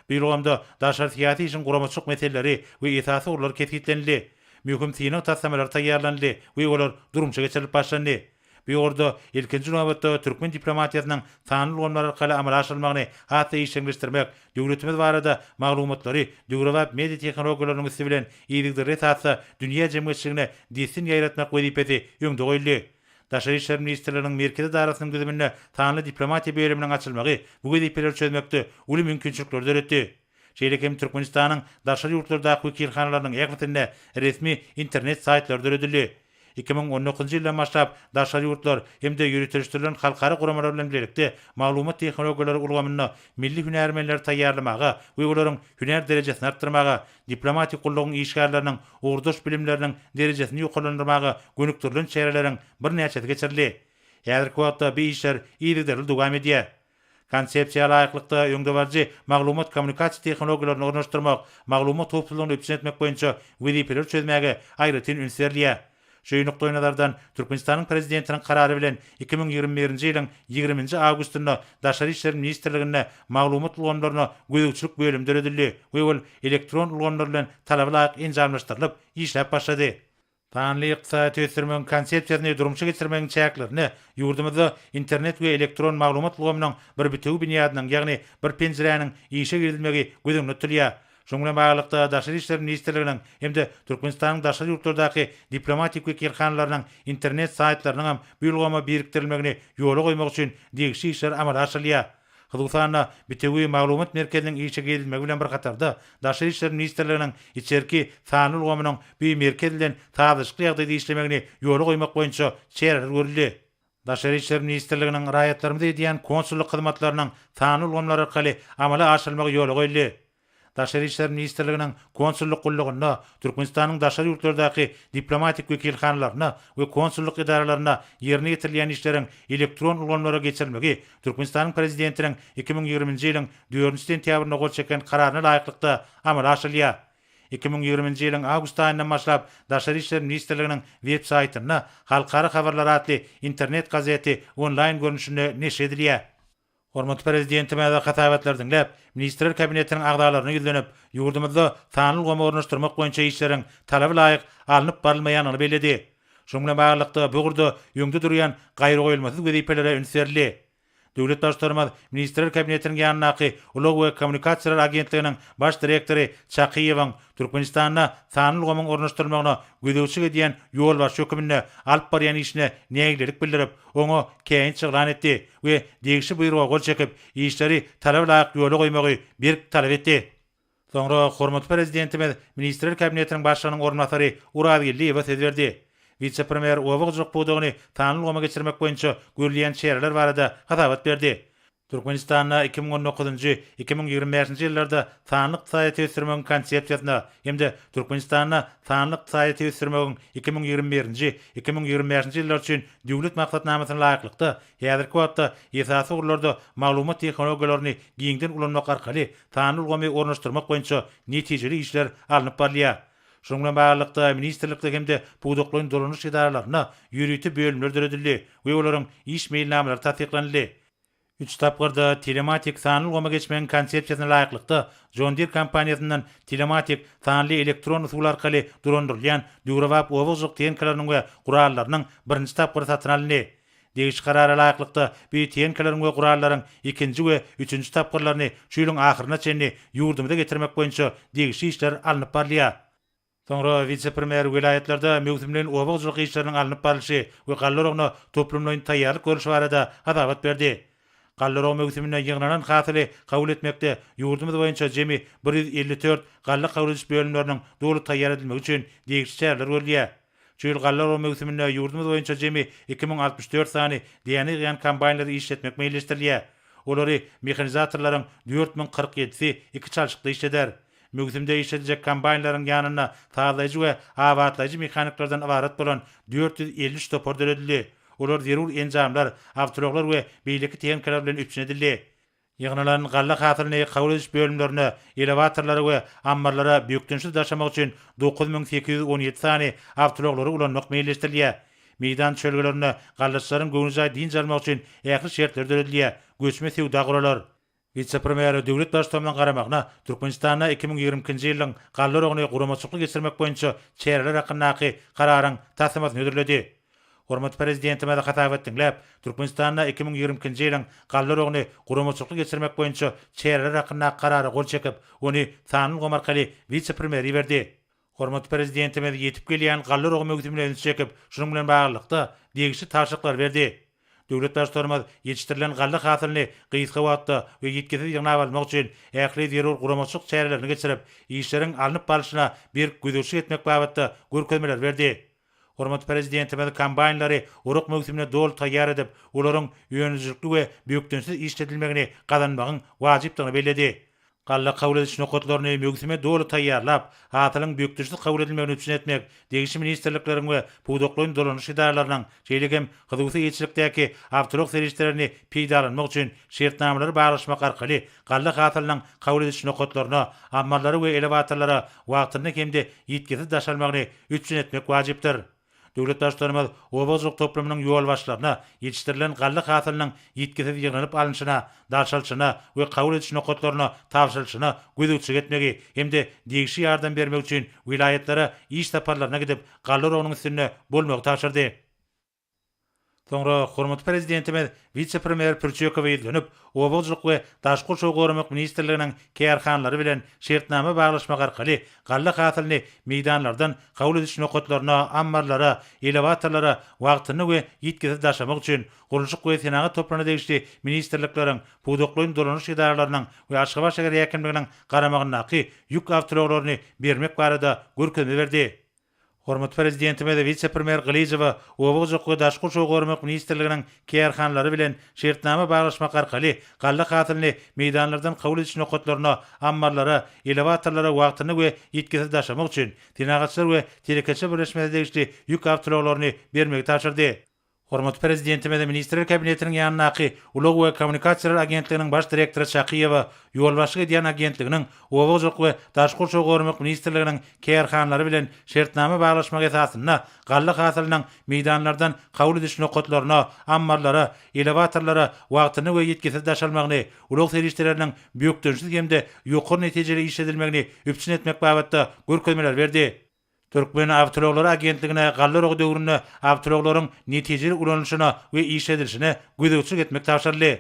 Bu ýolda daşary syýasy işin guramaçyk meseleleri we esasy urlar kesgitlenildi. Möhüm synyň taslamalar taýýarlandy we olar durumça geçirilip başlandy. Bu ýolda ilkinji nowatda türkmen diplomatiýasynyň sanyl gonlar arkaly amala aşyrylmagyny hatda işleňdirmek, döwletimiz barada maglumatlary döwre we media tehnologiýalarynyň üstü bilen ýygydyry tatsa dünýä jemgyýetçiligine diýsin ýaýratmak wezipesi ýöňde goýuldy. Daşary işler ministrliginiň merkezi darasynyň düzüminde sanyl diplomatiýa bölüminiň açylmagy bu wezipeleri çözmekde uly mümkinçilikler döretdi. Şeýlekem Türkmenistanyň daşary ýurtlardaky wekilhanalarynyň ýagtynda resmi internet saýtlary döredildi. 2019-njy ýyldan başlap daşary ýurtlar hemde ýürütüşdirilen halkara guramalar bilen birlikde maglumat tehnologiýalary ulgamyny milli hünärmenler taýýarlamaga we olaryň hünär derejesini artdyrmaga, diplomatik gullugyň işgärleriniň ugruş bilimleriniň derejesini ýokalandyrmaga gönüktirilen çäreleriň bir näçesi geçirildi. Häzirki wagtda bu işler ýygydyryl dowam edýär. Konsepsiýa laýyklykda öňde barjy maglumat kommunikasiýa tehnologiýalaryny ornaşdyrmak, maglumat toplulygyny öpçenetmek boýunça wezipeler çözmäge aýratyn ünserliýär. Şeýle noktaýlardan Türkmenistanyň prezidentiniň karary bilen 2021-nji ýylyň 20-nji awgustynda Daşary işler ministrligine maglumat ulgamlaryna gözükçülük bölüm döredildi we ol elektron ulgamlar bilen talaby laýyk enjamlaşdyrylyp işläp başlady. Tanly ykdysady ösürmeň konsepsiýasyny durmuşa geçirmeň çäklerini ýurdumyzda internet we elektron maglumat ulgamynyň bir bitiw binýadynyň, ýagny bir penjiräniň işe girilmegi gözüňde tutulýar. Şoňla baglykda Daşary işler ministrliginiň hemde Türkmenistanyň daşary ýurtlardaky diplomatik wekilhanalarynyň internet saýtlarynyň hem buýulgama birikdirilmegini ýola goýmak üçin degişli işler amala aşyrylýar. Hyzgysana bitiwi maglumat merkeziniň işe girilmegi bilen bir gatarda Daşary işler ministrliginiň içerki sanyl ulgamynyň bir merkez bilen taýyşly ýagdaýda işlemegini ýola goýmak boýunça çäreler görüldi. Daşary işler ministrliginiň raýatlarymyzda edýän konsulluk hyzmatlarynyň sanyl ulgamlary arkaly amala aşyrylmagy ýola goýuldy. Daşary işler ministrliginiň konsulluk gullugyna, Türkmenistanyň daşary ýurtlardaky diplomatik wekilhanalaryna we konsulluk idaralaryna ýerine ýetirilýän işleriň elektron ulgamlara geçirilmegi Türkmenistanyň prezidentiniň 2020-nji ýylyň 4-nji sentýabrynda gol çeken kararyna laýyklykda amala aşyrylýar. 2020-nji ýylyň awgust aýyndan başlap Daşary işler ministrliginiň web saýtyna halkara habarlar adly internet gazeti onlaýn görnüşinde neşr edilýär. Hormatly prezidentim we hatabatlar dinläp, ministrler kabinetiniň agdalaryny ýüzlenip, ýurdumyzda sanyl gomy ornaşdyrmak boýunça işleriň talaby laýyk alınıp barylmaýanyny beledi. Şoňla baglykda bu gurda ýöňde durýan gaýry goýulmasy wezipelere ünserli. Döwlet başlarymyz ministrler kabinetiniň ýanynaky Ulug we Kommunikasiýalar agentliginiň baş direktori Çakyýewiň Türkmenistanda sanyl gomyň ornaşdyrylmagyna gödäwçilik edýän ýolbaş hökümine alyp barýan işine näýgilik bildirip, oňa käýin çygyran etdi we degişli buýruga gol çekip, işleri talap laýyk ýola goýmagy bir talap etdi. Soňra hormatly prezidentimiz ministrler kabinetiniň başlygynyň ornatary Uraz Geldiýew söz berdi. Vice-premier owagjyk budagyny sanyl goma geçirmek boýunça görülýän çäreler barada hatabat berdi. Türkmenistanda 2019-2025-nji ýyllarda sanlyk saýaty ösürmegiň konsepsiýasyna hemde Türkmenistanda sanlyk saýaty ösürmegiň 2021-2025-nji ýyllar üçin döwlet maksatnamasyna laýyklykda häzirki wagtda esasy urlarda maglumat tehnologiýalaryny giňden ulanmak arkaly sanyl gomy ornaşdyrmak boýunça netijeli işler alınıp barylýar. Şoňla baglykda ministrlikde hemde puduklaryň dolanyş idaralaryna ýürüti bölümler döredildi we olaryň iş meýilnamalary tatbiklandy. 3 tapgyrda telematik sanyl goma geçmegiň konsepsiýasyna laýyklykda John Deere kompaniýasynyň telematik sanly elektron usul arkaly durandyrylýan döwrewap owagjyk tehnikalarynyň we gurallarynyň birinji tapgyry satyn alındy. Degiş karara laýyklykda bu tehnikalaryň we gurallaryň ikinji we üçünji tapgyrlaryny şu ýylyň ahyryna çenli ýurdumyza getirmek boýunça degişli işler alınıp barylýar. Soňra vice-premier vilayetlarda möhümlen owagjyk işleriniň alınıp baryşy we gallaragyna toplumlaryň taýýarlyk görüşi barada hatabat berdi. Gallaro mewsimine ýygnanan hasyly kabul etmekde ýurdumyz boýunça jemi 154 galla kabul ediş bölümleriniň dolu taýýar edilmegi üçin degişli çäreler görülýär. Şol gallaro mewsiminde ýurdumyz boýunça jemi 2064 sany diýeni ýan kombaýnlary işletmek meýilleşdirilýär. Olary mehanizatorlaryň 4047-si iki çalşykda işleder. Mewsimde işledijek kombaýnlaryň ýanyna taýýaryjy we awatlaýjy mehaniklerden ibaret bolan 450 stopor döredildi. Olar zerur enjamlar, awtologlar we beýleki tehnikalar bilen üpçünedildi. Ýygnalan galla hasylyny kabul ediş bölümlerine, elevatorlara we ammarlara büýükdençli daşamak üçin 9817 sany awtologlary ulanmak meýilleşdirilýär. Meýdan çölgelerine gallaçlaryň göňüjy diň jalmak üçin ähli şertler döredilýär. Göçme sewda guralar. Vice-premier döwlet başçylygynyň garamagna Türkmenistana 2020-nji ýylyň gallar ogyny guramaçykly geçirmek boýunça çäreler hakynaky kararyň tasdimatyny ödürledi. Hormat prezidentime de hatap etdiňler. Türkmenistana 2020-nji ýylyň gallar ogyny guramaçykly geçirmek boýunça çäreler hakynaky karary gol çekip, ony Sanul Gomarkaly vice-premieri berdi. Hormat prezidentime ýetip gelýän gallar ogy mewsimini çekip, şunuň bilen baglykda degişli taşyklar berdi. Döwlet başçylygymyz ýetişdirilen galla hasylyny gysga wagtda we ýetkizip ýygna almak üçin ähli zerur guramaçyk çärelerini geçirip, işleriň alınıp barşyna bir güdüşi etmek babatda görkezmeler berdi. Hormat prezidentimiz kombaýnlary uruk mewsimine dol taýýar edip, olaryň ýönüjlikli we büýükdensiz işledilmegini gazanmagyň wajypdygyny bellädi. Galla kabul ediş nokatlaryny mewsime dolu taýýarlap, hasylyň büýükdensiz kabul edilmegini üçin etmek, degişli ministrlikleriň we puwdoklyň dolanyş idaralarynyň şeýlegem hyzywsy ýetişlikdäki awtolog serişlerini peýdalanmak üçin şertnamalar baglaşmak arkaly galla hasylynyň kabul ediş nokatlaryna, ammarlary we elevatorlara wagtyny hemde ýetkizip daşalmagyny üçin etmek wajypdyr. Döwlet başçylygymyz obazlyk toplamynyň ýol başlaryna ýetişdirilen galla hasylynyň ýetkizip ýygnanyp alynşyna, daşalşyna we kabul ediş nokatlaryna tapşyrylyşyna güdükçi etmegi hemde degişli ýardam bermek üçin wilayatlere iş taparlaryna gidip gallar ogynyň üstüne bolmagy taşyrdy. Soňra hormat prezidentimiz vice-premier Pürçekow ýyldanyp, obazlyk we daşky şoğurmak ministrliginiň kärhanlary bilen şertnama baglaşmak arkaly galla hasylyny meýdanlardan kabul ediş nokatlaryna, ammarlara, elevatorlara wagtyny we ýetkizip daşamak üçin gurulşyk we senagat toplanyna degişli ministrlikleriň, puwdoklyň dolanyş idaralarynyň we Aşgabat şäher ýakynlyginiň garamagynaky ýük awtologlaryny bermek barada görkezme berdi. Hormat prezidentime de vice-premier Galijewa obazlyk we daşky şoğurmak ministrliginiň kärhanlary bilen şertnama baglaşmak arkaly galla hasylyny meýdanlardan kabul ediş nokatlaryna, ammarlara, elevatorlara wagtyny we ýetkizip daşamak üçin tenagatçylar we telekeçe birleşmede degişli ýük awtologlaryny bermegi taşyrdy. Hormat prezidentime de ministrler kabinetiniň ýanynaky Ulug we Kommunikasiýalar agentliginiň baş direktory Şakyýewa ýolbaşlyk edýän agentliginiň obazlyk we daşky şoğurmak ministrliginiň kärhanlary bilen şertnama baglaşmak esasyna galla hasylynyň meýdanlardan kabul ediş nokatlaryna, ammarlara, elevatorlara wagtyny we ýetkizip daşalmagyny, ulug serişleriniň büýükdençli hemde ýokary netijeli iş edilmegini üpçün etmek babatda görkezmeler berdi. Türkmen awtologlary agentligine gallar ogy döwründe awtologlaryň netijeli ulanýyşyna we iş edilişine güdükçilik etmek taşyrly.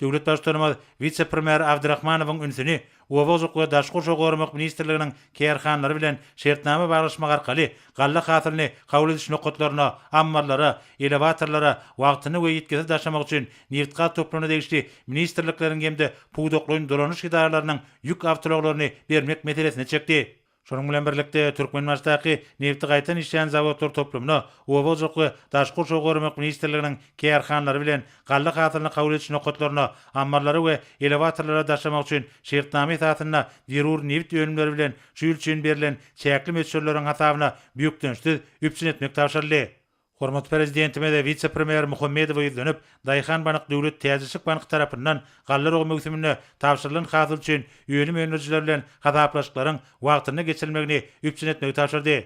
Döwlet başçylygymyz vice-premier Abdurrahmanowyň ünsüni obazlyk we daşky şoğurmak ministrliginiň kärhanlary bilen şertnama baglaşmak arkaly galla hasylyny kabul ediş nokatlaryna, ammarlara, elevatorlara wagtyny we ýetkizip daşamak üçin Neftka toplanyna degişli ministrlikleriň hemde puwdoklyň dolanyş idaralarynyň ýük awtoloklaryny bermek meselesine çekdi. Şonuň bilen birlikde Türkmenistandagı nefti gaýtan işleýän zawodlar toplamyna obazlyk we daşky şoğurmak ministrliginiň kärhanlary bilen galla hasylyny kabul ediş nokatlaryna, ammarlary we elevatorlara daşamak üçin şertnama esasyna zerur neft ýönümleri bilen şu ýyl üçin berilen çäkli meçhulleriň hasabyna büýükdençli üpçün etmek taşyrly. Hormat prezidentime de vice-premier Muhammedow ýyldanyp, Daýhan Banyk Döwlet Täzeslik Banyk tarapyndan gallar ogy mewsimine tapşyrylan hasyl üçin ýöne menedjerler bilen hataplaşyklaryň wagtyny geçirilmegini üpçün etmegi taşyrdy.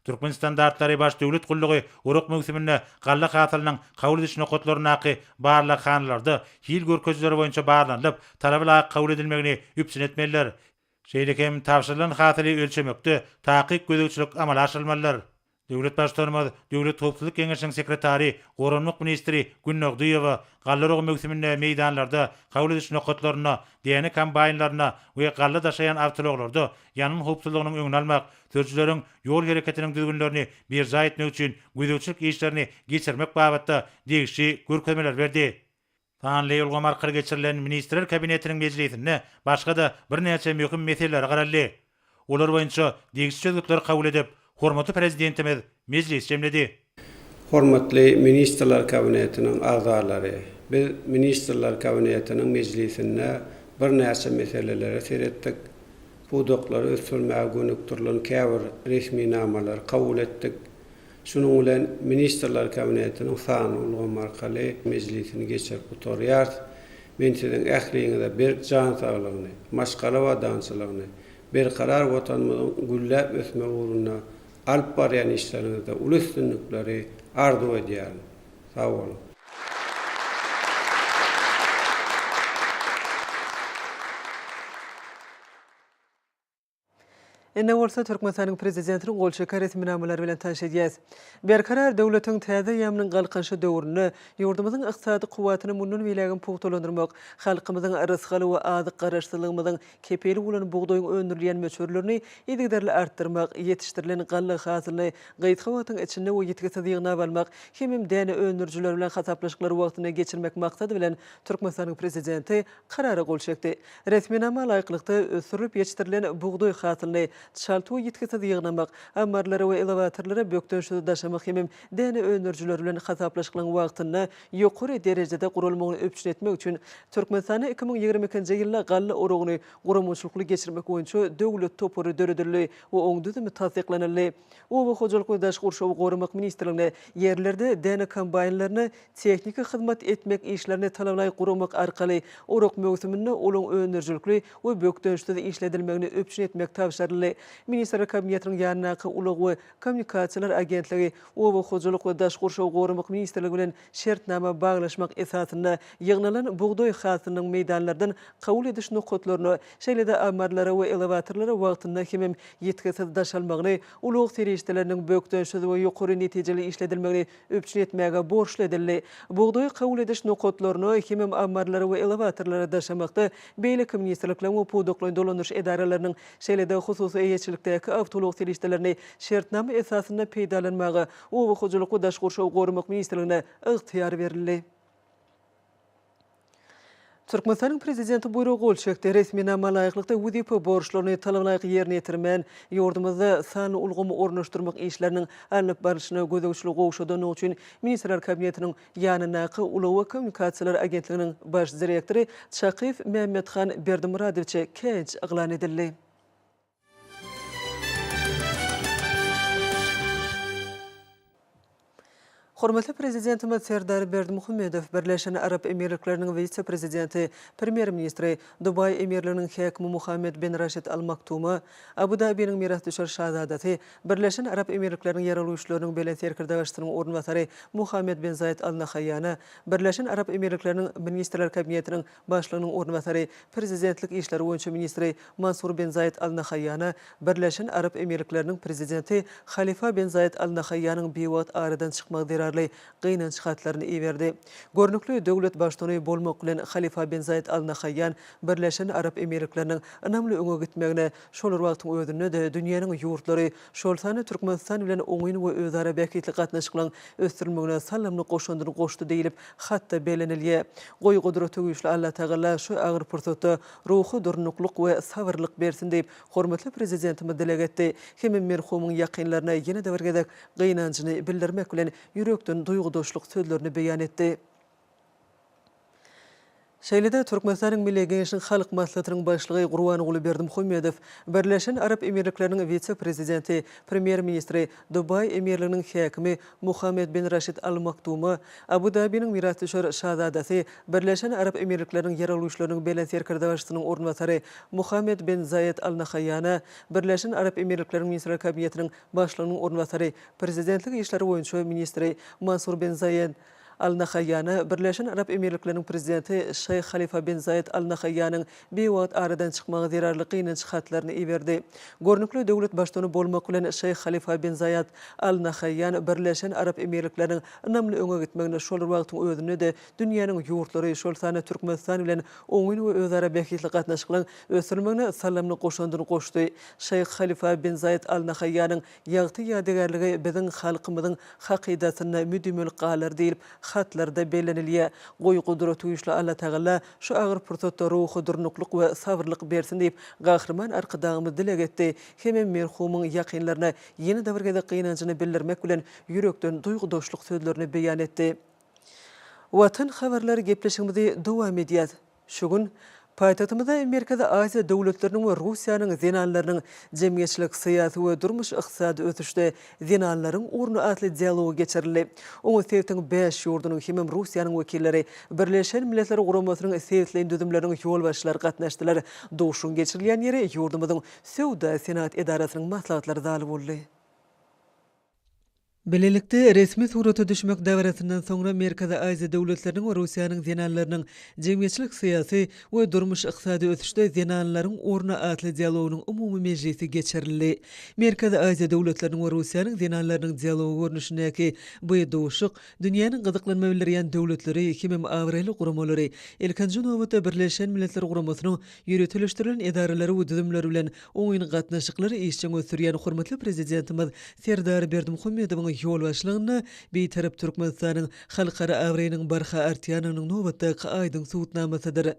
Türkmen standartlary baş döwlet gullugy uruk mewsimine galla hasylynyň kabul ediş nokatlarynaky barlyk hanlarda hil görkezleri boýunça barlandyp, talablar kabul edilmegini üpçün etmeliler. Şeýlekem tapşyrylan hasyly ölçemekde takyk gözükçilik amal aşylmalylar. Döwlet başçylygymyz Döwlet Howpsuzlyk Keňeşiniň sekretary, Goranlyk ministri Günnok Duýewa gallar ogy mewsiminde meýdanlarda kabul ediş nokatlaryna, diýeni kombaýnlaryna we galla daşaýan awtologlarda ýanyň howpsuzlygynyň öňüni almak, sürücüleriň ýol hereketiniň düzgünlerini bir zaýatmak üçin güdükçilik işlerini geçirmek babatda degişli görkezmeler berdi. Tanly ulgam arkaly geçirilen ministrler kabinetiniň mejlisinde başga da bir näçe möhüm meseleler garaldy. Olar boýunça degis sözlükler kabul edip, hormatly prezidentimiz mejlis jemledi. Hormatly ministrler kabinetiniň agzalary, biz ministrler kabinetiniň mejlisinde bir näçe meselelere seretdik. Bu doklary ösürmäge gönükdirilen käbir resmi namalar kabul etdik. Şunun bilen ministrler kabinetiniň sany ulgam arkaly mejlisini geçirip oturýar. Men sizin ähliňizde bir jan saglygyny, maşgala we dançylygyny, bir karar watanymyzyň gülläp ösme uğruna alp barýan işlerinizde uly üstünlikleri arzu edýär. Sag bolun. Enne bolsa Türkmenistanyň prezidentiniň gol çeker resmi namalary bilen tanış edýäs. Berkarar döwletiň täze ýamynyň galkynşy döwrüne, ýurdumyzyň ykdysady kuwatyny mundan bilägen puwtalandyrmak, halkymyzyň arysgaly we azyk garaşdyrlygymyzyň kepeli bolan bugdoýyň öndürilýän möçürlerini ýetdirli artdyrmak, ýetişdirilen galla hasyly gaýtga watyň içinde we ýetgisi ýygna balmak, hemem däne öndürjüler bilen hasaplaşyklar wagtyna geçirmek maksady bilen Türkmenistanyň prezidenti karary gol çekdi. Resmi nama laýyklykda ösürüp ýetişdirilen bugdoý hasylyny çaltu ýetkisi ýygnamak, ammarlara we elevatorlara bökdönşüde daşamak hemem däne öndürjüler bilen hasaplaşyklaryň wagtyna ýokary derejede gurulmagyny öpüşün etmek üçin Türkmenistany 2022-nji ýylda galla orogyny gurulmaçylykly geçirmek boýunça döwlet topory döredirli we oňduzy tasdiklanyldy. Owa hojalyk we daş gurşawy gorumak ministrligine ýerlerde däne kombaynlaryny teknik hyzmat etmek işlerini talablay gurulmak arkaly orok mögsümini olaň öndürjülikli we bökdönşde işledilmegini öpüşün etmek tapşyryldy. Ministrler kabinetiniň ýanynaky ulag we kommunikasiýalar agentligi owa hojalyk we daş gurşawy gorumak ministrligi bilen şertnama baglaşmak esasynda ýygnalan bugdoý hasylynyň meýdanlardan kabul ediş nokatlaryny, şeýle-de ammarlara we elevatorlara wagtynda hemem ýetkisiz daşalmagyny, ulag serişdeleriniň bökdönşde we ýokary netijeli işledilmegini öpüşün etmäge borçly edildi. Bugdoý kabul ediş nokatlaryny hemem ammarlara we elevatorlara daşamakda beýle ministrlikler we puwdoklaryň dolandyryş edaralarynyň şeýle-de hususy eýetçilikdäki awtolog serişdelerini şertnama esasynda peýdalanmagy owa hojalyk we daş gurşawy gorumak ministrligine ygtyýar berildi. Türkmenistanyň prezidenti buyruk gol çekdi. Resmi nama laýyklykda WDP borçlaryny talablaýyk ýerine ýetirmän ýurdumyzda sany ulgamy ornaşdyrmak işleriniň alınıp barışyna gözegçilik gowşadan üçin ministrler kabinetiniň ýanynaky Ulaw we Kommunikasiýalar agentliginiň baş direktori Çakyf Mehmetxan Berdimuradowiçe kenç aglan edildi. Hormatly prezidentimiz Serdar Berdimuhammedow Birleşen Arap Emirlikläriniň vice-prezidenti, premier ministri, Dubai emirliginiň häkimi Muhammed bin Rashid Al Maktoum, Abu Dhabi'niň miras düşer şahzadaty, Birleşen Arap Emirlikläriniň ýaralýyşlarynyň belen serkirde başlygynyň ornwatary Muhammed bin Zayed Al Nahyan, Birleşen Arap Emirlikläriniň ministrler kabinetiniň başlygynyň ornwatary, prezidentlik işleri boýunça ministri Mansur bin Zayed Al Nahyan, Birleşen Arap Emirlikläriniň prezidenti Khalifa bin Zayed Al Nahyanyň biwagt aradan çykmagy gynanç hatlaryny iwerdi. Görnükli döwlet başçyny bolmak bilen Khalifa bin Zayed Al Nahyan Birleşen Arap Emirlikläriniň önämli öňe gitmegine şol wagtyň özünde de dünýäniň ýurtlary şol sany Türkmenistan bilen oňyn we özara bäkitli gatnaşyklaryň ösdürmegine salamly goşandyr goşdy diýilip hatda belenilýär. Goý gudraty güýçli Allah Taala şu agyr pursatda ruhy durnukluk we sabırlyk bersin diýip hormatly prezidentimiz delegatdy. Hemem merhumyň ýakynlaryna ýene-de bir gezek gynançyny bildirmek bilen ýürekden duýgudaşlyk sözlerini beýan etdi. Şeýle-de Türkmenistanyň Milli Geňeşiň Halk Maslahatynyň başlygy Gurbanuly Berdimuhammedow, Birleşen Arap Emirlikläriniň vice-prezidenti, premier ministri, Dubai emirliginiň häkimi Muhammed bin Rashid Al Maktoum, Abu Dhabi'niň miras düşer şahzadaty, Birleşen Arap Emirlikläriniň ýaralýyşlarynyň belen serkirde başlygynyň ornwatary Muhammed bin Zayed Al Nahyan, Birleşen Arap Emirlikläriniň ministrler kabinetiniň başlygynyň ornwatary, prezidentlik işleri boýunça ministri Mansur bin Zayed Al Nahyan, Birleşen Arap Emirlikläriniň prezidenti Şeyh Khalifa bin Zayed Al Nahyanyň beýwagt aradan çykmagy zerarly gynanç hatlaryny iwerdi. Görnükli döwlet başçyny bolmak bilen Şeyh Khalifa bin Zayed Al Nahyan Birleşen Arap Emirlikläriniň önämli öňe gitmegine şol wagtyň özünde de dünýäniň ýurtlary şol sany Türkmenistan bilen oňyn we özara bäkitli gatnaşyklaryň ösdürmegine salamly goşandyr goşdy. Şeyh Khalifa bin Zayed Al Nahyanyň ýagty ýadygarlygy biziň halkymyzyň hakydatyna müdümül galar diýip hatlarda bellenilýär. Goý gudraty güýçli Allah Taala şu agyr pursatda ruhy durnukluk we sabırlyk bersin diýip gahrman arkadağymyz dilek etdi. Hemem merhumyň ýakynlaryna ýeni döwürge gynançyny bildirmek bilen ýürekden duýgudaşlyk sözlerini beýan etdi. Watan habarlary gepleşigimizi dowam edýär. Şu gün paytahtymyzda Amerikada Aziya döwletleriniň we Russiýanyň zenanlarynyň jemgyýetçilik syýasy we durmuş ykdysady ötüşde zenanlaryň urnu atly dialogy geçirildi. Oňa Sewitiň 5 ýurdunyň hem Russiýanyň wekilleri Birleşen Milletler Guramasynyň Sewitleýän düzümlerining ýolbaşçylary gatnaşdylar. Dowşun geçirilýän ýere ýurdumyzyň Sewda Senat edarasynyň maslahatlary daly boldy. Belelikde resmi surata düşmek davrasından sonra Amerikada Aziya döwletleriniň we Russiýanyň zenanlarynyň jemgyýetçilik syýasy we durmuş ykdysady ötüşde zenanlaryň urna atly dialogynyň umumy mejlisi geçirildi. Amerikada Aziya döwletleriniň we Russiýanyň zenanlarynyň dialogy görnüşindäki bu dowşuk dünýäniň gyzyklanma bildirýän döwletleri hem awraly guramalary ilkinji nowatda Birleşen Milletler Guramasynyň ýürütilişdirilen edaralary we düzümleri bilen oňyň gatnaşyklary işçiň ötürýän hormatly prezidentimiz Serdar Berdimuhammedowyň yol başlygyny beýtarap Türkmenistanyň halkara awraýynyň barha artýanynyň nowatdaky aýdyň suwutnamasydyr.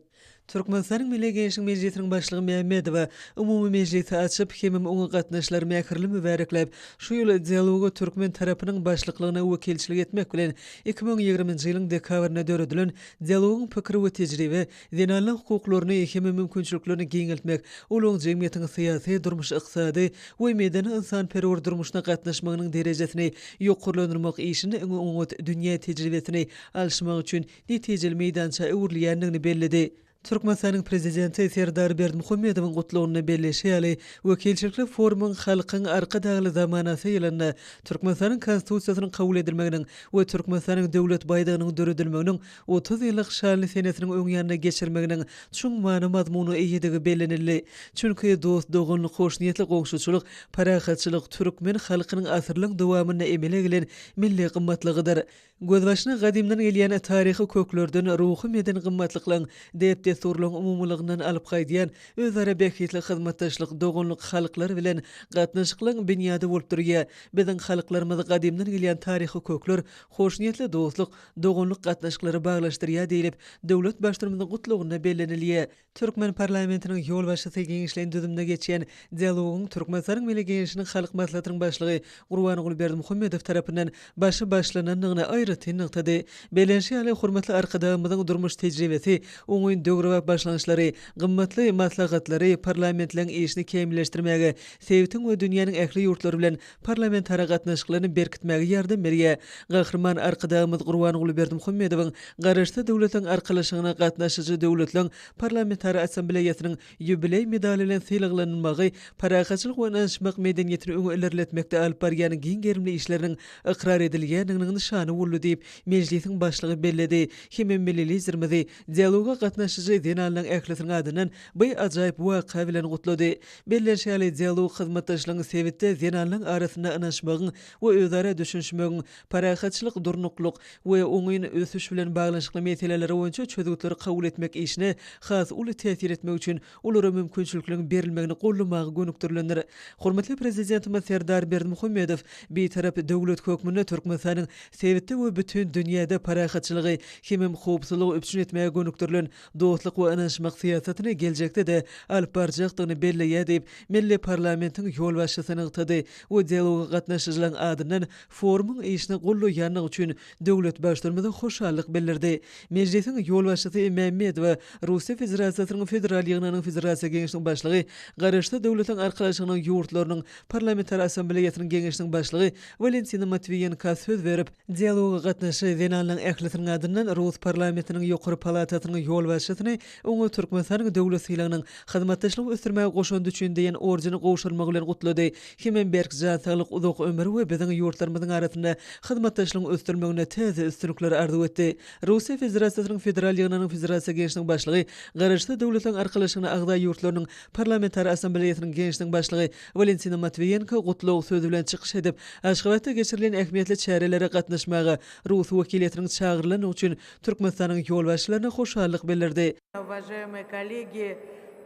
Türkmenistanyň Milli Geňişlik Mejlisiniň başlygy Mehmedowa umumy mejlisi açyp hemem oňa gatnaşlar mähirli mübareklep şu ýyl dialoga türkmen tarapynyň başlyklygyna wekilçilik etmek bilen 2020-nji ýylyň dekabrynda döredilen dialogyň pikiri we tejribe zenanlyk hukuklaryny hemem mümkinçiliklerini giňeltmek, olaň jemgyýetiň syýasy, durmuş ykdysady we medeni insan perwer durmuşyna gatnaşmagynyň derejesini ýokurlandyrmak işini oňa dünýä tejribesini alşmak üçin netijeli meýdança öwürlýändigini bellidi. Türkmenistanyň prezidenti Serdar Berdimuhammedowyň gutlagyny belleşýäli wekilçilik forumyň halkyň arka dagly zamanasy ýylynda Türkmenistanyň konstitusiýasynyň kabul edilmeginiň we Türkmenistanyň döwlet baýdygynyň döredilmeginiň 30 ýyllyk şanly senetiniň öňýärine geçirmeginiň çuň many mazmuny eýdigi bellenildi. Çünki dost, doganlyk, hoşniýetli gowşuçylyk, parahatçylyk türkmen halkynyň asyrlyk dowamyna emele gelen milli gymmatlygydyr. Gözbaşyna gadymdan gelýän taryhy köklerden ruhy meden gymmatlyklaryň depde sorulaň umumlygyndan alyp gaýdýan özara bähitli hyzmatdaşlyk doganlyk halklar bilen gatnaşyklaryň bünyady bolup durýar. Biziň halklarymyz gadymdan gelýän taryhy kökler, hoşniýetli dostluk, doganlyk gatnaşyklary baglaşdyrýar diýilip döwlet başlarymyzyň gutlagyna bellenilýär. Türkmen parlamentiniň ýol başçysy Geňişliň düzümde geçýän dialogyň Türkmenistanyň Milli Geňişiniň halk maslahatynyň başlygy Gurbangul Berdimuhammedow tarapyndan başlananyny aýryty nykdy. Belenşýäli hormatly arkadaşymyzyň durmuş tejribesi, oňyň döwre başlanýşlary, gymmatly maslahatlary parlamentleň işini kemilleşdirmäge, Sewitiň we dünýäniň ähli ýurtlary bilen parlamentara gatnaşyklaryny berkitmäge ýardam berýär. Gahrman arkadaşymyz Gurbangul Berdimuhammedowyň garaşda döwletiň arkalaşygyna gatnaşyjy döwletleň parlamentara assambleýasynyň ýübiley medali bilen syýlyglanmagy, parahatçylyk we anşmak medeniýetini öňe ilerletmekde alyp barýan giň gerimli işleriniň ikrar edilýändiginiň nyşany boldy diýip mejlisiň başlygy belledi. Hemem millilizirmizi dialoga gatnaşyjy zenanlyň ählisiniň adynan bu ajaýyp waka bilen gutlady. Bellenşýäli dialog hyzmatdaşlygyň Sewitde zenanlyň arasynda anşmagyň we özara düşünşmegiň, parahatçylyk, durnukluk we oňyň ösüş bilen baglanşykly meseleleri boýunça çözgütleri kabul etmek işine has uly täsir etmek üçin olara mümkinçiliklerin berilmegini gollamagy gönükdirilendir. Hormatly prezidentimiz Serdar Berdimuhammedow beýtarap döwlet hökmüne Türkmenistanyň Sewitde we bütün dünýäde parahatçylygy hemem howpsuzlygy öpüşün etmäge gönükdirilen dostluk we anşmak syýasatyny geljekde de alyp barjakdygyny belleýär diýip Milli Parlamentiň ýol başçysyny ýytdy. O dialoga gatnaşyjylaryň adynan forumyň işini gollaýanlygy üçin döwlet başlarymyza hoşallyk bildirdi. Mejlisiň ýol başçysy Mehmedow Russiýa Federasiýasynyň federal ýygynyň Federasiýa Geňişligiň başlygy, garaşda döwletiň arkalaşygynyň ýurtlarynyň parlamentary assambleýasynyň geňişligiň başlygy Valentina Matviyenko söz berip, dialoga gatnaşy zenanlyň ählisiniň adynan Rus parlamentiniň ýokary palatasynyň ýol başçysyny oňa Türkmenistanyň döwlet syýlagynyň hyzmatdaşlyk ösdürmäge goşandy üçin diýen orjyny gowşurmagy bilen gutlady. Hemem berk sağlyk, uzak ömür we biziň ýurtlarymyzyň arasynda hyzmatdaşlygyň ösdürmegine täze üstünlikler arzu etdi. Russiýa Federasiýasynyň federal ýygynyň Federasiýa Geňişligiň başlygy, garaşda döwletiň arkalaşygyna agda ýurtlarynyň parlamentary assambleýasynyň geňişligiň başlygy Valentina Matviyenko gutlagy sözi bilen çykyş edip, Aşgabatda geçirilen ähmiýetli çärelere gatnaşmaga Rus wekiliýetiniň çagyrylany üçin Türkmenistanyň ýol başçylaryna hoşallyk bildirdi. Уважаемые коллеги,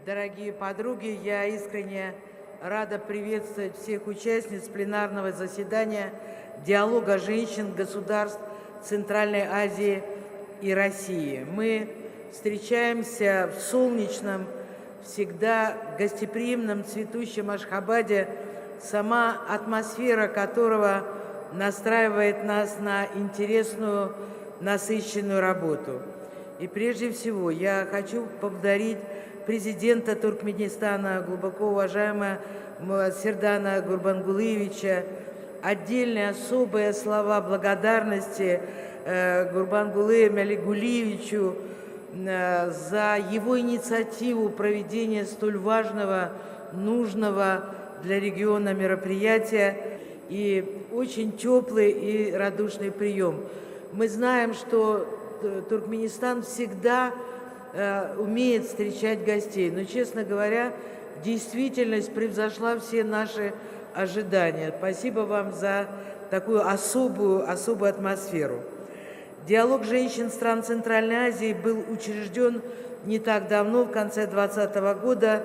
дорогие подруги, я искренне рада приветствовать всех участниц пленарного заседания диалога женщин, государств Центральной Азии и России. Мы встречаемся в солнечном, всегда гостеприимном, цветущем Ашхабаде, сама атмосфера которого настраивает нас на интересную, насыщенную работу. И прежде всего я хочу поблагодарить президента Туркменистана, глубоко уважаемого Сердана Гурбангулыевича, отдельные особые слова благодарности Гурбангулы Мелигулиевичу за его инициативу проведения столь важного, нужного для региона мероприятия и очень теплый и радушный прием. Мы знаем, что Туркменистан всегда умеет встречать гостей, но, честно говоря, действительность превзошла все наши ожидания. Спасибо вам за такую особую атмосферу. Диалог женщин стран Центральной Азии был учрежден не так давно, в конце 2020 года,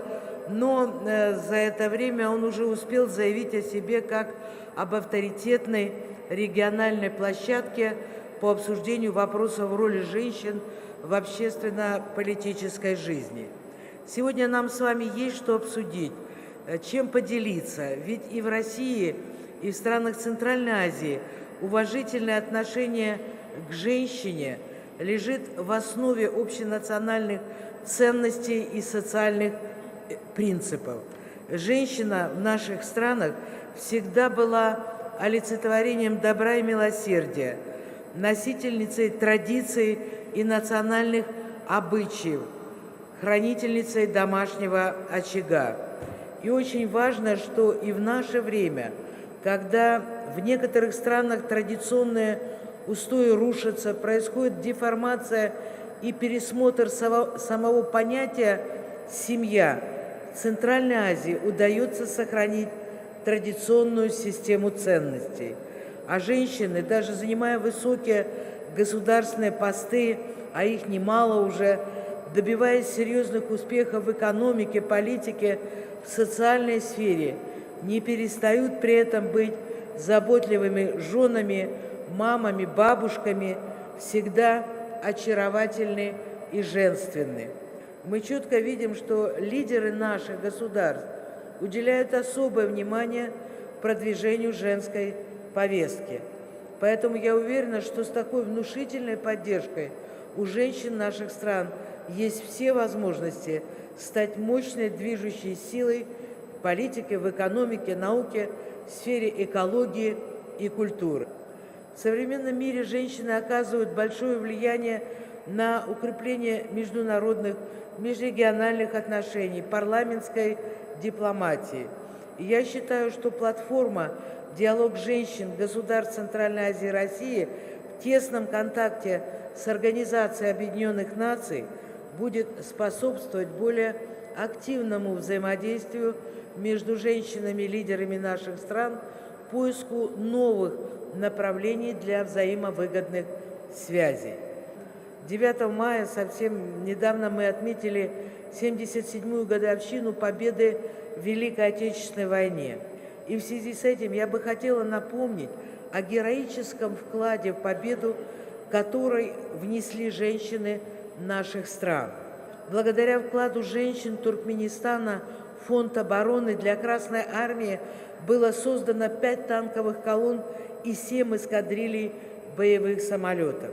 но за это время он уже успел заявить о себе как об авторитетной региональной площадке по обсуждению вопросов роли женщин в общественно-политической жизни. Сегодня нам с вами есть что обсудить, чем поделиться, ведь и в России, и в странах Центральной Азии уважительное отношение к женщине лежит в основе общенациональных ценностей и социальных принципов. Женщина в наших странах всегда была олицетворением добра и милосердия, носительницей традиций и национальных обычаев, хранительницей домашнего очага. И очень важно, что и в наше время, когда в некоторых странах традиционные устои рушатся, происходит деформация и пересмотр самого понятия «семья», в Центральной Азии удается сохранить традиционную систему ценностей. А женщины, даже занимая высокие государственные посты, а их немало уже, добиваясь серьезных успехов в экономике, политике, в социальной сфере, не перестают при этом быть заботливыми женами, мамами, бабушками, всегда очаровательны и женственны. Мы четко видим, что лидеры наших государств уделяют особое внимание продвижению женской повестки. Поэтому я уверена, что с такой внушительной поддержкой у женщин наших стран есть все возможности стать мощной движущей силой в политике, в экономике, науке, в сфере экологии и культуры. В современном мире женщины оказывают большое влияние на укрепление международных, межрегиональных отношений, парламентской дипломатии. И я считаю, что платформа «Диалог женщин государств Центральной Азии и России» в тесном контакте с Организацией Объединенных Наций будет способствовать более активному взаимодействию между женщинами-лидерами наших стран, поиску новых направлений для взаимовыгодных связей. 9 мая, совсем недавно, мы отметили 77-ю годовщину победы в Великой Отечественной войне. И в связи с этим я бы хотела напомнить о героическом вкладе в победу, который внесли женщины наших стран. Благодаря вкладу женщин Туркменистана Фонд обороны для Красной Армии было создано 5 танковых колонн и 7 эскадрилей боевых самолетов.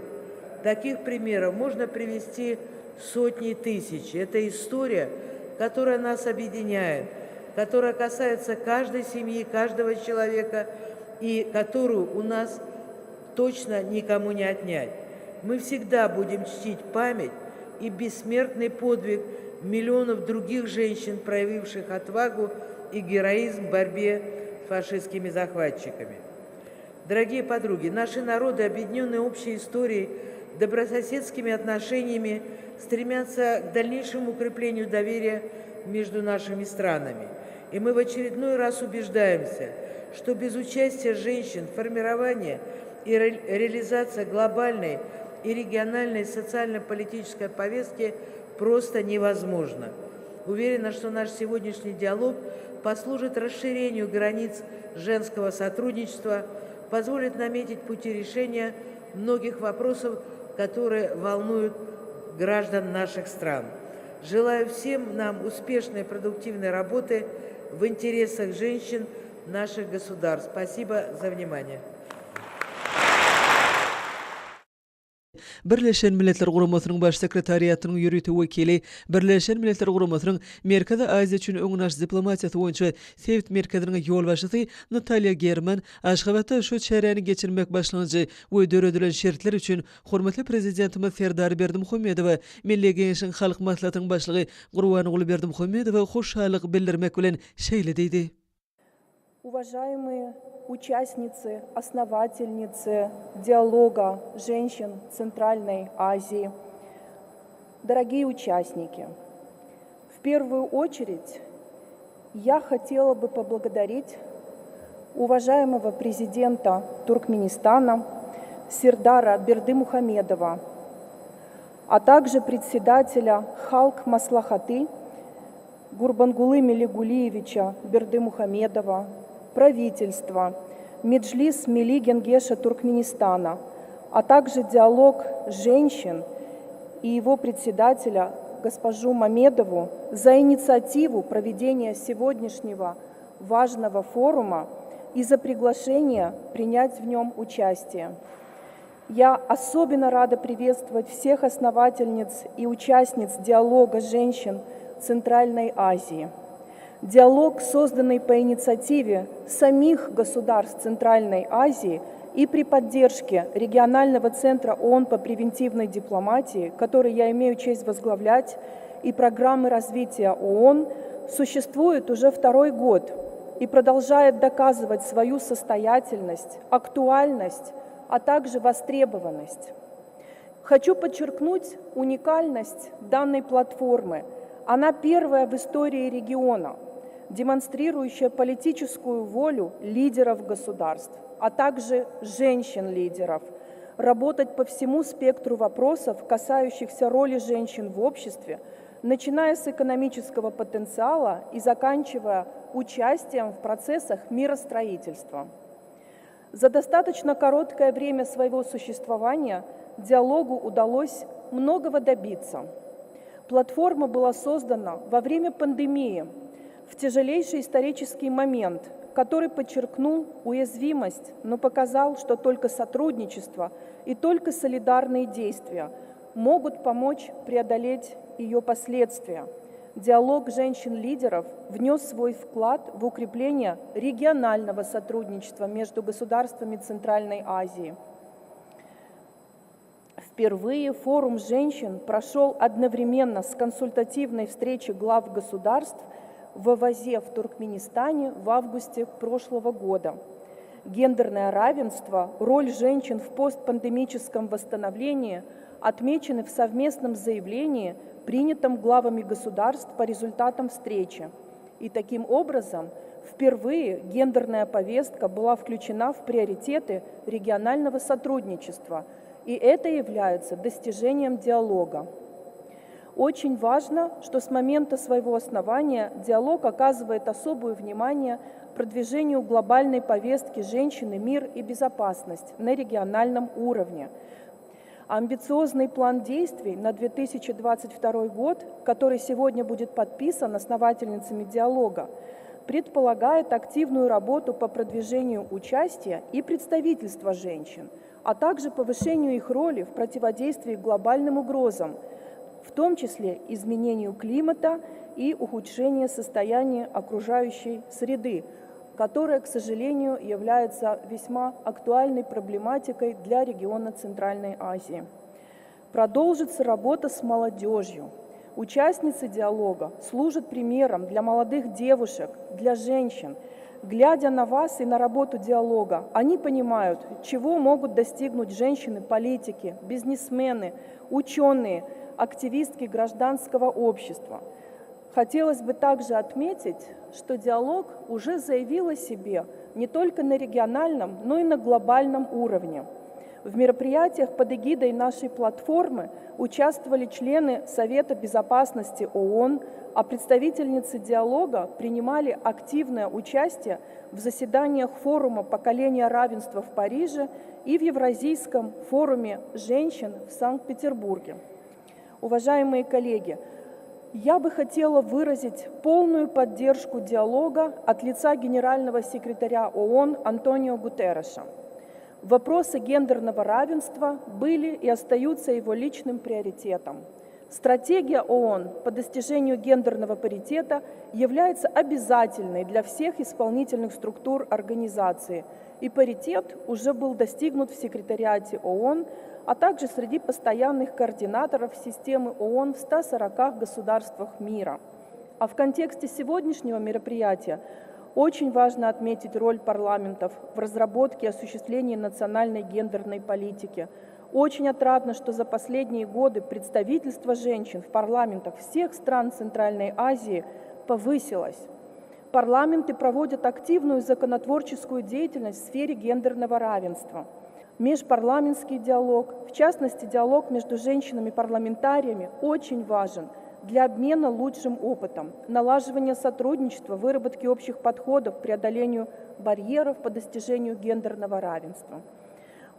Таких примеров можно привести сотни тысяч. Это история, которая нас объединяет, которая касается каждой семьи, каждого человека и которую у нас точно никому не отнять. Мы всегда будем чтить память и бессмертный подвиг миллионов других женщин, проявивших отвагу и героизм в борьбе с фашистскими захватчиками. Дорогие подруги, наши народы, объединенные общей историей, добрососедскими отношениями, стремятся к дальнейшему укреплению доверия между нашими странами. И мы в очередной раз убеждаемся, что без участия женщин формирование и реализация глобальной и региональной социально-политической повестки просто невозможно. Уверена, что наш сегодняшний диалог послужит расширению границ женского сотрудничества, позволит наметить пути решения многих вопросов, которые волнуют граждан наших стран. Желаю всем нам успешной и продуктивной работы в интересах женщин наших государств. Спасибо за внимание. Birleşen Milletler Guramasynyň baş sekretariýatynyň ýürütü wekili, Birleşen Milletler Guramasynyň Merkezi Aziýa üçin öňünaş diplomatiýasy boýunça Sewit merkeziniň ýolbaşçysy Natalia German Aşgabatda şu çäräni geçirmek başlanjy we döredilen şertler üçin hormatly prezidentimiz Serdar Berdimuhammedow Milli Geňeşiň Halk Maslahatynyň başlygy Gurbanoğlu Berdimuhammedow hoşçalyk bildirmek bilen şeýle diýdi. Уважаемые участницы, основательницы диалога женщин Центральной Азии, дорогие участники, в первую очередь я хотела бы поблагодарить уважаемого президента Туркменистана Сердара Бердымухамедова, а также председателя Халк Маслахаты Гурбангулы Мелигулиевича Бердымухамедова, правительства, Меджлис Милли Кеңеша Туркменистана, а также диалог женщин и его председателя госпожу Мамедову за инициативу проведения сегодняшнего важного форума и за приглашение принять в нем участие. Я особенно рада приветствовать всех основательниц и участниц диалога женщин Центральной Азии. Диалог, созданный по инициативе самих государств Центральной Азии и при поддержке регионального центра ООН по превентивной дипломатии, который я имею честь возглавлять, и программы развития ООН, существует уже второй год и продолжает доказывать свою состоятельность, актуальность, а также востребованность. Хочу подчеркнуть уникальность данной платформы. Она первая в истории региона, демонстрирующая политическую волю лидеров государств, а также женщин-лидеров, работать по всему спектру вопросов, касающихся роли женщин в обществе, начиная с экономического потенциала и заканчивая участием в процессах миростроительства. За достаточно короткое время своего существования диалогу удалось многого добиться. Платформа была создана во время пандемии, в тяжелейший исторический момент, который подчеркнул уязвимость, но показал, что только сотрудничество и только солидарные действия могут помочь преодолеть ее последствия. Диалог женщин-лидеров внес свой вклад в укрепление регионального сотрудничества между государствами Центральной Азии. Впервые форум женщин прошел одновременно с консультативной встречей глав государств в Авазе в Туркменистане в августе прошлого года. Гендерное равенство, роль женщин в постпандемическом восстановлении отмечены в совместном заявлении, принятом главами государств по результатам встречи. И таким образом впервые гендерная повестка была включена в приоритеты регионального сотрудничества, и это является достижением диалога. Очень важно, что с момента своего основания диалог оказывает особое внимание продвижению глобальной повестки «Женщины, мир и безопасность» на региональном уровне. Амбициозный план действий на 2022 год, который сегодня будет подписан основательницами диалога, предполагает активную работу по продвижению участия и представительства женщин, а также повышению их роли в противодействии глобальным угрозам, в том числе изменению климата и ухудшению состояния окружающей среды, которая, к сожалению, является весьма актуальной проблематикой для региона Центральной Азии. Продолжится работа с молодежью. Участницы диалога служат примером для молодых девушек, для женщин. Глядя на вас и на работу диалога, они понимают, чего могут достигнуть женщины-политики, бизнесмены, ученые, активистки гражданского общества. Хотелось бы также отметить, что диалог уже заявил о себе не только на региональном, но и на глобальном уровне. В мероприятиях под эгидой нашей платформы участвовали члены Совета безопасности ООН, а представительницы диалога принимали активное участие в заседаниях форума «Поколение равенства» в Париже и в Евразийском форуме женщин в Санкт-Петербурге. Уважаемые коллеги, я бы хотела выразить полную поддержку диалога от лица генерального секретаря ООН Антонио Гутерреша. Вопросы гендерного равенства были и остаются его личным приоритетом. Стратегия ООН по достижению гендерного паритета является обязательной для всех исполнительных структур организации, и паритет уже был достигнут в секретариате ООН, а также среди постоянных координаторов системы ООН в 140 государствах мира. А в контексте сегодняшнего мероприятия очень важно отметить роль парламентов в разработке и осуществлении национальной гендерной политики. Очень отрадно, что за последние годы представительство женщин в парламентах всех стран Центральной Азии повысилось. Парламенты проводят активную законотворческую деятельность в сфере гендерного равенства. Межпарламентский диалог, в частности, диалог между женщинами-парламентариями, очень важен для обмена лучшим опытом, налаживания сотрудничества, выработки общих подходов к преодолению барьеров по достижению гендерного равенства.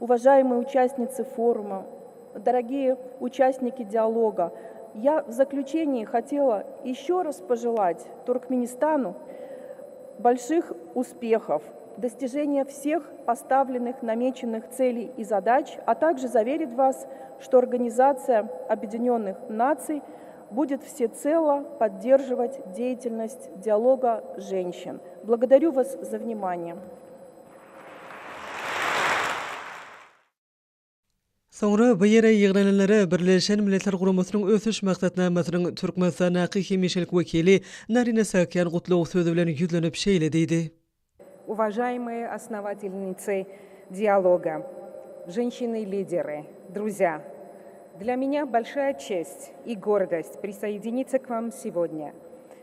Уважаемые участницы форума, дорогие участники диалога, я в заключении хотела еще раз пожелать Туркменистану больших успехов, достижения всех поставленных, намеченных целей и задач, а также заверить вас, что Организация Объединенных Наций будет всецело поддерживать деятельность диалога женщин. Благодарю вас за внимание. Sonra bu yere yığılanlara Birleşen Milletler Guramasının ösüş maksatnamasının Türkmenistan haqqı kemişilik vekili Narina Sakyan Qutlov sözü bilen yüzlenip şeýlediydi. Уважаемые основательницы диалога, женщины-лидеры, друзья, для меня большая честь и гордость присоединиться к вам сегодня.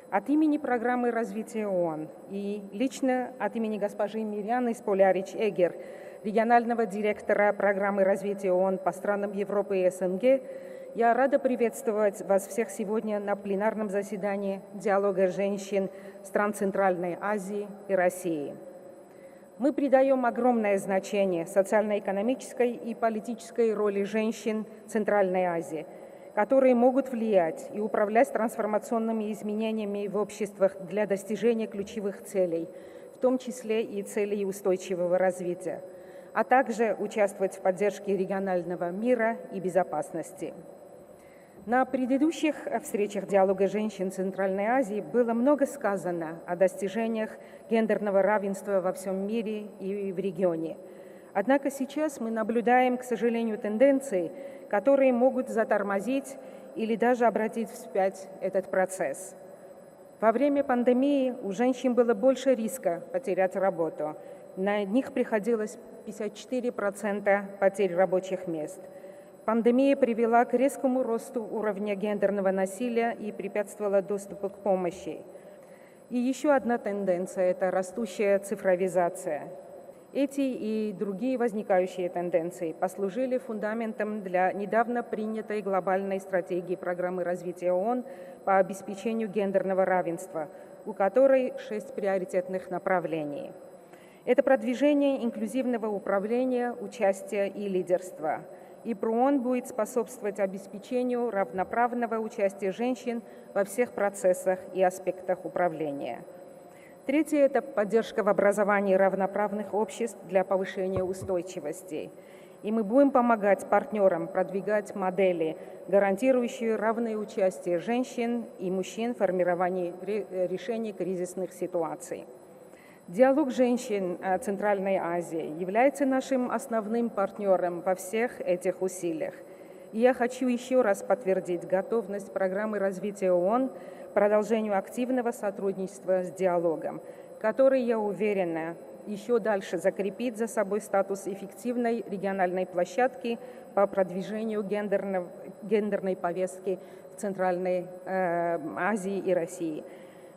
От имени программы развития ООН и лично от имени госпожи Мирианы Сполярич-Эгер, регионального директора программы развития ООН по странам Европы и СНГ, я рада приветствовать вас всех сегодня на пленарном заседании диалога женщин стран Центральной Азии и России. Мы придаем огромное значение социально-экономической и политической роли женщин Центральной Азии, которые могут влиять и управлять трансформационными изменениями в обществах для достижения ключевых целей, в том числе и целей устойчивого развития, а также участвовать в поддержке регионального мира и безопасности. На предыдущих встречах диалога женщин Центральной Азии было много сказано о достижениях гендерного равенства во всем мире и в регионе. Однако сейчас мы наблюдаем, к сожалению, тенденции, которые могут затормозить или даже обратить вспять этот процесс. Во время пандемии у женщин было больше риска потерять работу. На них приходилось 54% потерь рабочих мест. Пандемия привела к резкому росту уровня гендерного насилия и препятствовала доступу к помощи. И еще одна тенденция – это растущая цифровизация. Эти и другие возникающие тенденции послужили фундаментом для недавно принятой глобальной стратегии программы развития ООН по обеспечению гендерного равенства, у которой 6 приоритетных направлений. Это продвижение инклюзивного управления, участия и лидерства. И ПРООН будет способствовать обеспечению равноправного участия женщин во всех процессах и аспектах управления. Третье – это поддержка в образовании равноправных обществ для повышения устойчивости. И мы будем помогать партнерам продвигать модели, гарантирующие равное участие женщин и мужчин в формировании решений кризисных ситуаций. Диалог женщин Центральной Азии является нашим основным партнером во всех этих усилиях. И я хочу еще раз подтвердить готовность программы развития ООН к продолжению активного сотрудничества с диалогом, который, я уверена, еще дальше закрепит за собой статус эффективной региональной площадки по продвижению гендерной повестки в Центральной Азии и России.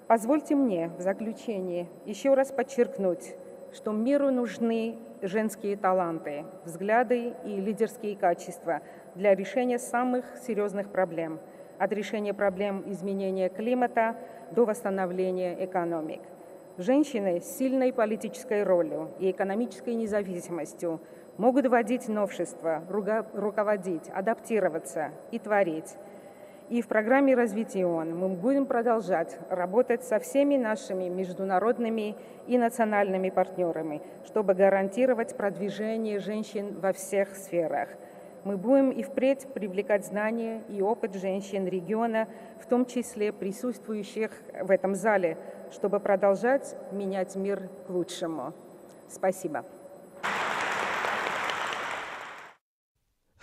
Позвольте мне в заключение еще раз подчеркнуть что миру нужны женские таланты, взгляды и лидерские качества для решения самых серьезных проблем, от решения проблем изменения климата до восстановления экономик. Женщины с сильной политической ролью и экономической независимостью могут вводить новшества, руководить, адаптироваться и творить. И в программе развития ООН мы будем продолжать работать со всеми нашими международными и национальными партнерами, чтобы гарантировать продвижение женщин во всех сферах. Мы будем и впредь привлекать знания и опыт женщин региона, в том числе присутствующих в этом зале, чтобы продолжать менять мир к лучшему. Спасибо.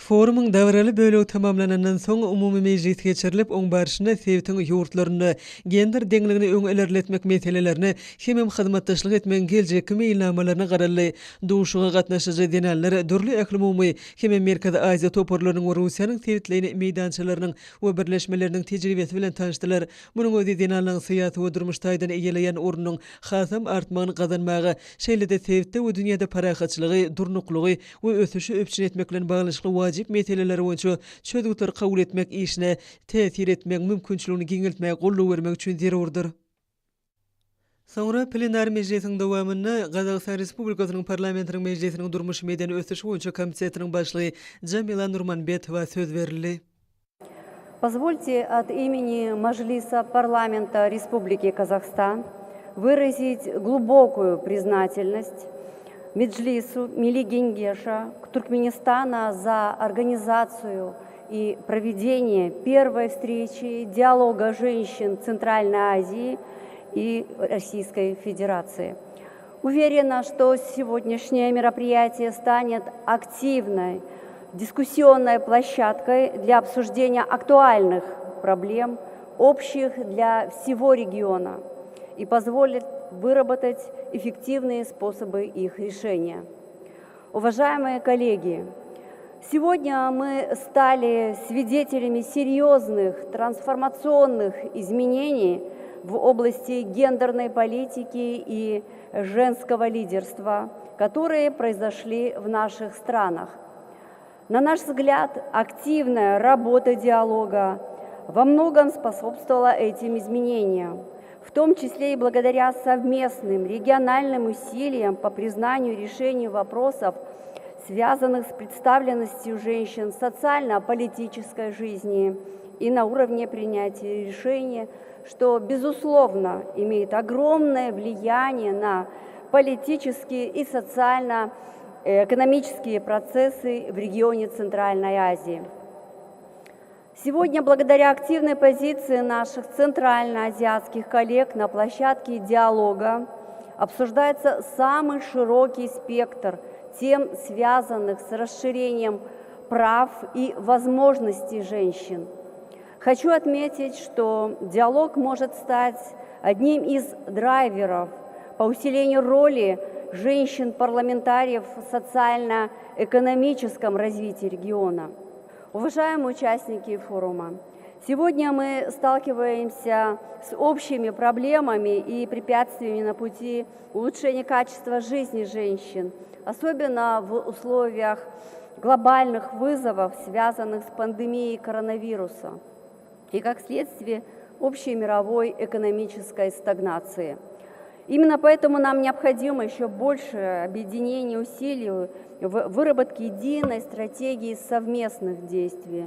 Forumın davrali bölügi tamamlanandan soň umumy mejlis geçirilip, oň barşyna sebitiň ýurtlaryny, gender deňligini öňe ilerletmek meselelerini hemem hyzmatdaşlyk etmän geljek meýilnamalaryna garally. Duşuga gatnaşyjy denäller dürli eklimumy hemem Merkezi Aziýa toparlarynyň we Russiýanyň sebitleýini meýdançylarynyň we birleşmeleriniň tejribesi bilen tanışdylar. Munyň özi denäliň syýasy we durmuşdaýdan eýeleýän ornunyň hasam artmagyny gazanmagy, şeýle-de sebitde we dünýäde parahatçylygy, durnuklugy we ösüşi öpçün etmek bilen baglanşykly wajib meseleleri boýunça çözgütler kabul etmek işine täsir etmek mümkinçiligini giňeltmäge golluk bermek üçin zerurdur. Sonra plenar mejlisiň dowamyny Gazagystan Respublikasynyň parlamentiniň mejlisiniň durmuş medeni ösüşi boýunça komitetining başlygy Jamila Nurmanbetowa söz berildi. Позвольте от имени Мажлиса парламента Республики Казахстан выразить глубокую признательность Меджлису Милли Кеңеша Туркменистана за организацию и проведение первой встречи диалога женщин Центральной Азии и Российской Федерации. Уверена, что сегодняшнее мероприятие станет активной дискуссионной площадкой для обсуждения актуальных проблем, общих для всего региона, и позволит выработать эффективные способы их решения. Уважаемые коллеги, сегодня мы стали свидетелями серьезных трансформационных изменений в области гендерной политики и женского лидерства, которые произошли в наших странах. На наш взгляд, активная работа диалога во многом способствовала этим изменениям, в том числе и благодаря совместным региональным усилиям по признанию и решению вопросов, связанных с представленностью женщин в социально-политической жизни и на уровне принятия решений, что, безусловно, имеет огромное влияние на политические и социально-экономические процессы в регионе Центральной Азии. Сегодня, благодаря активной позиции наших центральноазиатских коллег на площадке диалога, обсуждается самый широкий спектр тем, связанных с расширением прав и возможностей женщин. Хочу отметить, что диалог может стать одним из драйверов по усилению роли женщин-парламентариев в социально-экономическом развитии региона. Уважаемые участники форума, сегодня мы сталкиваемся с общими проблемами и препятствиями на пути улучшения качества жизни женщин, особенно в условиях глобальных вызовов, связанных с пандемией коронавируса, и как следствие общей мировой экономической стагнации. Именно поэтому нам необходимо еще больше объединения усилий в выработке единой стратегии совместных действий.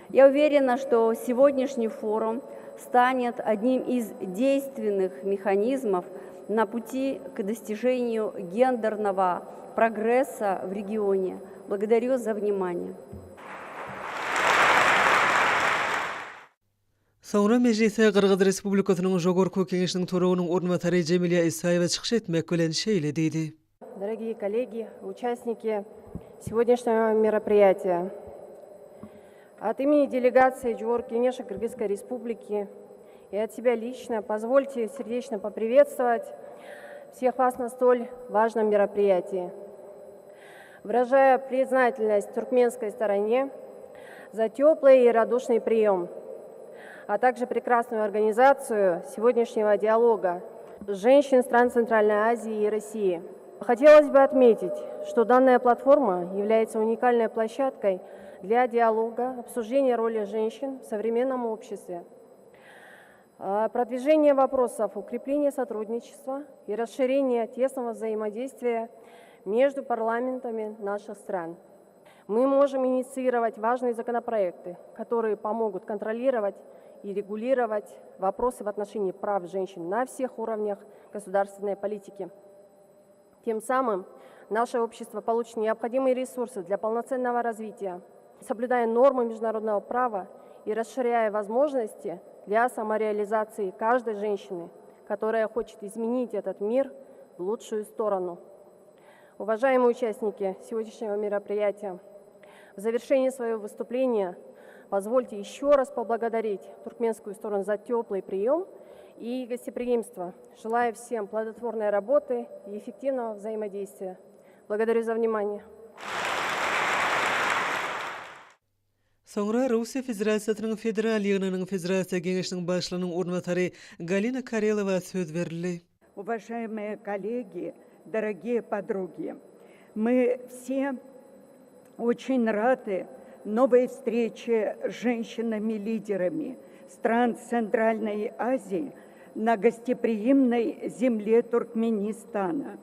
Я уверена, что сегодняшний форум станет одним из действенных механизмов на пути к достижению гендерного прогресса в регионе. Благодарю за внимание. Sonra mejlise Qırğız Respublikasynyň Jogorku Keňeşiniň töreğiniň ornatary Jamila Isaýewa çykyş etmek bilen şeýle dedi. Дорогие коллеги, участники сегодняшнего мероприятия, от имени делегации Жогорку Кеңеша Кыргызской Республики и от себя лично позвольте сердечно поприветствовать всех вас на столь важном мероприятии. Выражая признательность туркменской стороне за теплый и радушный прием, а также прекрасную организацию сегодняшнего диалога женщин стран Центральной Азии и России. Хотелось бы отметить, что данная платформа является уникальной площадкой для диалога, обсуждения роли женщин в современном обществе, продвижения вопросов укрепления сотрудничества и расширения тесного взаимодействия между парламентами наших стран. Мы можем инициировать важные законопроекты, которые помогут контролировать и регулировать вопросы в отношении прав женщин на всех уровнях государственной политики. Тем самым наше общество получит необходимые ресурсы для полноценного развития, соблюдая нормы международного права и расширяя возможности для самореализации каждой женщины, которая хочет изменить этот мир в лучшую сторону. Уважаемые участники сегодняшнего мероприятия, в завершении своего выступления позвольте еще раз поблагодарить туркменскую сторону за теплый прием и гостеприимство. Желаю всем плодотворной работы и эффективного взаимодействия. Благодарю за внимание. Sonra Rusiya Federasyasının Federal Yığınının Federasiya Kengeşinin başlarının ornatari Galina Karelova söz verildi. Уважаемые коллеги, дорогие подруги, мы все очень рады новой встрече с женщинами-лидерами стран Центральной Азии на гостеприимной земле Туркменистана.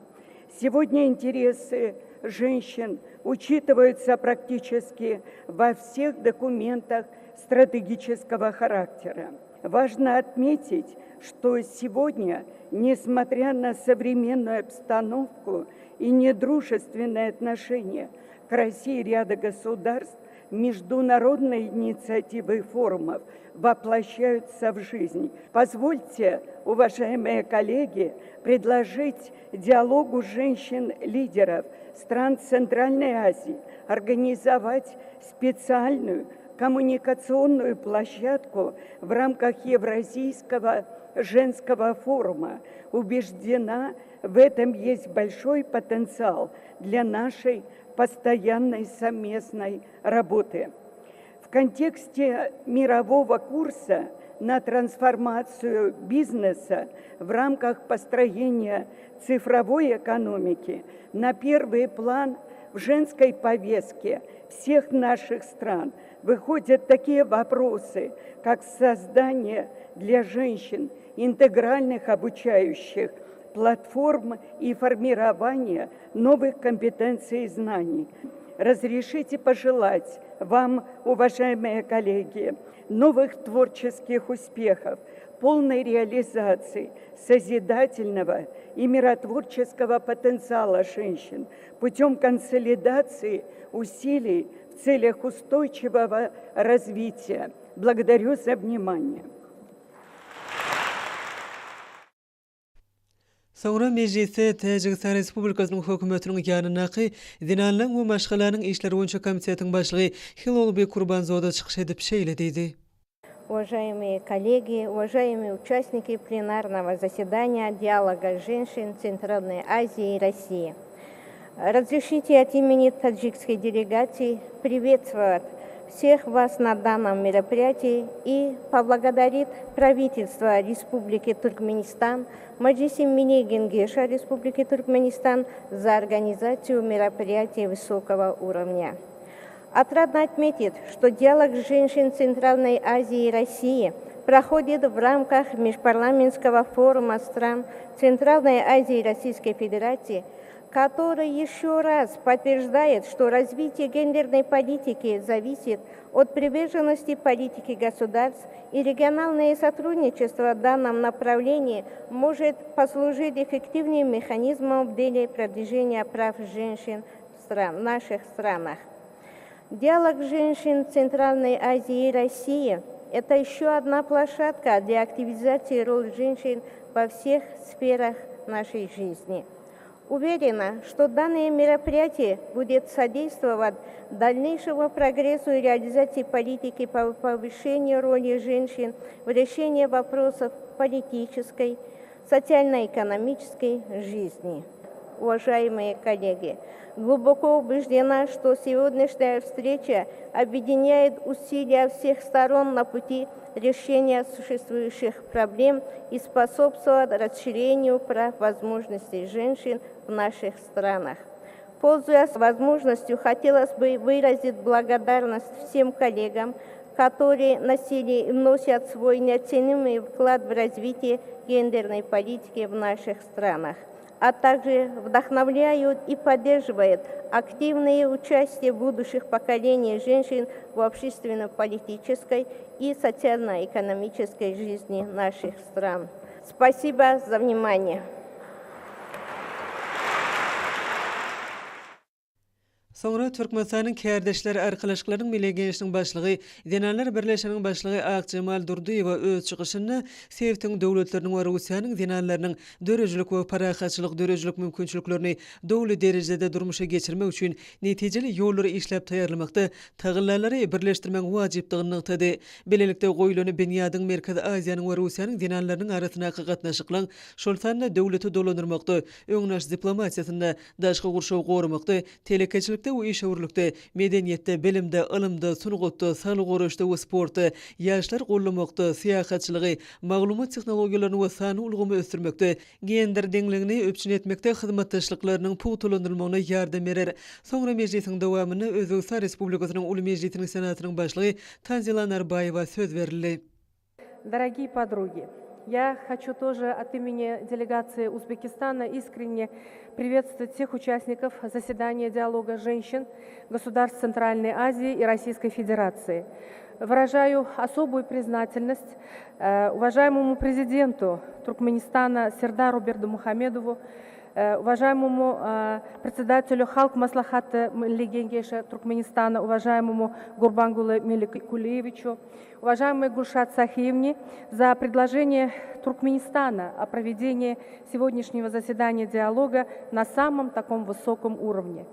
Сегодня интересы женщин учитываются практически во всех документах стратегического характера. Важно отметить, что сегодня, несмотря на современную обстановку и недружественные отношения к России ряда государств, международные инициативы и форумов воплощаются в жизнь. Позвольте, уважаемые коллеги, предложить диалогу женщин-лидеров стран Центральной Азии организовать специальную коммуникационную площадку в рамках Евразийского женского форума. Убеждена, в этом есть большой потенциал для нашей постоянной совместной работы. В контексте мирового курса на трансформацию бизнеса в рамках построения цифровой экономики на первый план в женской повестке всех наших стран выходят такие вопросы, как создание для женщин интегральных обучающих платформ и формирование новых компетенций и знаний. Разрешите пожелать вам, уважаемые коллеги, новых творческих успехов, полной реализации созидательного и миротворческого потенциала женщин путем консолидации усилий в целях устойчивого развития. Благодарю за внимание. Sonra meclisi Tacikistan Respublikasının hökümetinin yanınaqı Dinalının ve Maşgalanın işleri boyunca komitetin başlığı Hilolbek Kurbanzoda çıkış edip şeyle dedi. Уважаемые коллеги, уважаемые участники пленарного заседания диалога женщин Центральной Азии и России. Разрешите от имени таджикской делегации приветствовать всех вас на данном мероприятии и поблагодарить правительство Республики Туркменистан, Маджлис имени Кенгеша Республики Туркменистан за организацию мероприятий высокого уровня. Отрадно отметить, что диалог женщин Центральной Азии и России проходит в рамках межпарламентского форума стран Центральной Азии и Российской Федерации, который еще раз подтверждает, что развитие гендерной политики зависит от приверженности политики государств, и региональное сотрудничество в данном направлении может послужить эффективным механизмом в деле продвижения прав женщин в наших странах. Диалог женщин Центральной Азии и России – это еще одна площадка для активизации роли женщин во всех сферах нашей жизни. Уверена, что данное мероприятие будет содействовать дальнейшему прогрессу и реализации политики по повышению роли женщин в решении вопросов политической, социально-экономической жизни. уважаемые коллеги! Глубоко убеждена, что сегодняшняя встреча объединяет усилия всех сторон на пути решения существующих проблем и способствует расширению прав возможностей женщин в наших странах. Пользуясь возможностью, хотелось бы выразить благодарность всем коллегам, которые носили и вносят свой неоценимый вклад в развитие гендерной политики в наших странах, а также вдохновляют и поддерживают активное участие будущих поколений женщин в общественно-политической и социально-экономической жизни наших стран. Спасибо за внимание. Sonra Türkmenistan'ın kärdeşleri arkalaşıklaryň bilegenişiniň başlygy, Dinanlar Birleşiginiň başlygy Akjemal Durduýewa öz çykyşyny Sewitiň döwletleriniň we Russiýanyň dinanlarynyň dörejilik we parahatçylyk dörejilik mümkinçiliklerini dowly derejede durmuşa geçirmek üçin netijeli ýollary işläp taýýarlamakda tagyllalary birleşdirmek wajypdygyny täze. Belelikde goýulyny Benýadyň Merkezi Aziýanyň we Russiýanyň dinanlarynyň arasyna gatnaşyklaryň şol sanly döwleti dolandyrmakda, öňnaş diplomatiýasynda daşky gurşaw goramakda, telekeçilikde we işäwürlikde, medeniyetde, bilimde, ilmde, sunugutda, sağlyk guraşda we sportda, ýaşlar gollamakda, syýasatçylygy, maglumat tehnologiýalaryny we sany ulgamy ösdürmekde, gender deňligini öpçün etmekde hyzmatdaşlyklarynyň puwtulandyrmagyna ýardam berer. Soňra mejlisiň dowamyny Özbegistan Respublikasynyň Uly Mejlisiniň senatynyň başlygy Tanzila Narbayewa söz berildi. Дорогие подруги, я хочу тоже от имени делегации Узбекистана искренне приветствовать всех участников заседания диалога женщин государств Центральной Азии и Российской Федерации. Выражаю особую признательность уважаемому президенту Туркменистана Сердару Бердымухамедову, уважаемому председателю Халк Маслахаты Милли Кеңеши Туркменистана, уважаемому Гурбангулы Меликулиевичу, уважаемой Гульшат Сахиевне за предложение Туркменистана о проведении сегодняшнего заседания диалога на самом таком высоком уровне.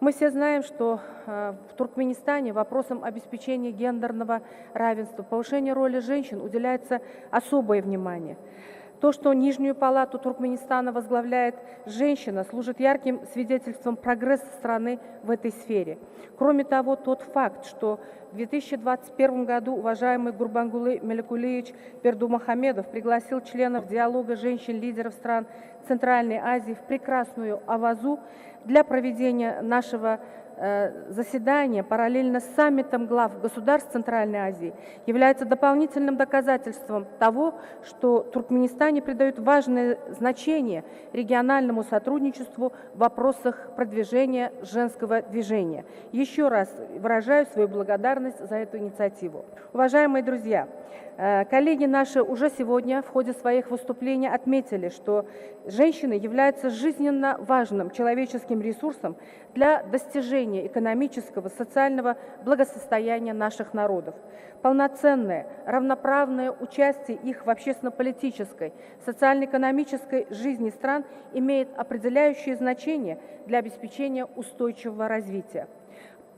Мы все знаем, что в Туркменистане вопросам обеспечения гендерного равенства, повышения роли женщин уделяется особое внимание. То, что Нижнюю палату Туркменистана возглавляет женщина, служит ярким свидетельством прогресса страны в этой сфере. Кроме того, тот факт, что в 2021 году уважаемый Гурбангулы Меликулиевич Бердумухамедов пригласил членов диалога женщин-лидеров стран Центральной Азии в прекрасную Авазу для проведения нашего заседание параллельно с саммитом глав государств Центральной Азии является дополнительным доказательством того, что Туркменистане придают важное значение региональному сотрудничеству в вопросах продвижения женского движения. Еще раз выражаю свою благодарность за эту инициативу. Уважаемые друзья, коллеги наши уже сегодня в ходе своих выступлений отметили, что женщины являются жизненно важным человеческим ресурсом для достижения экономического, социального благосостояния наших народов. Полноценное, равноправное участие их в общественно-политической, социально-экономической жизни стран имеет определяющее значение для обеспечения устойчивого развития.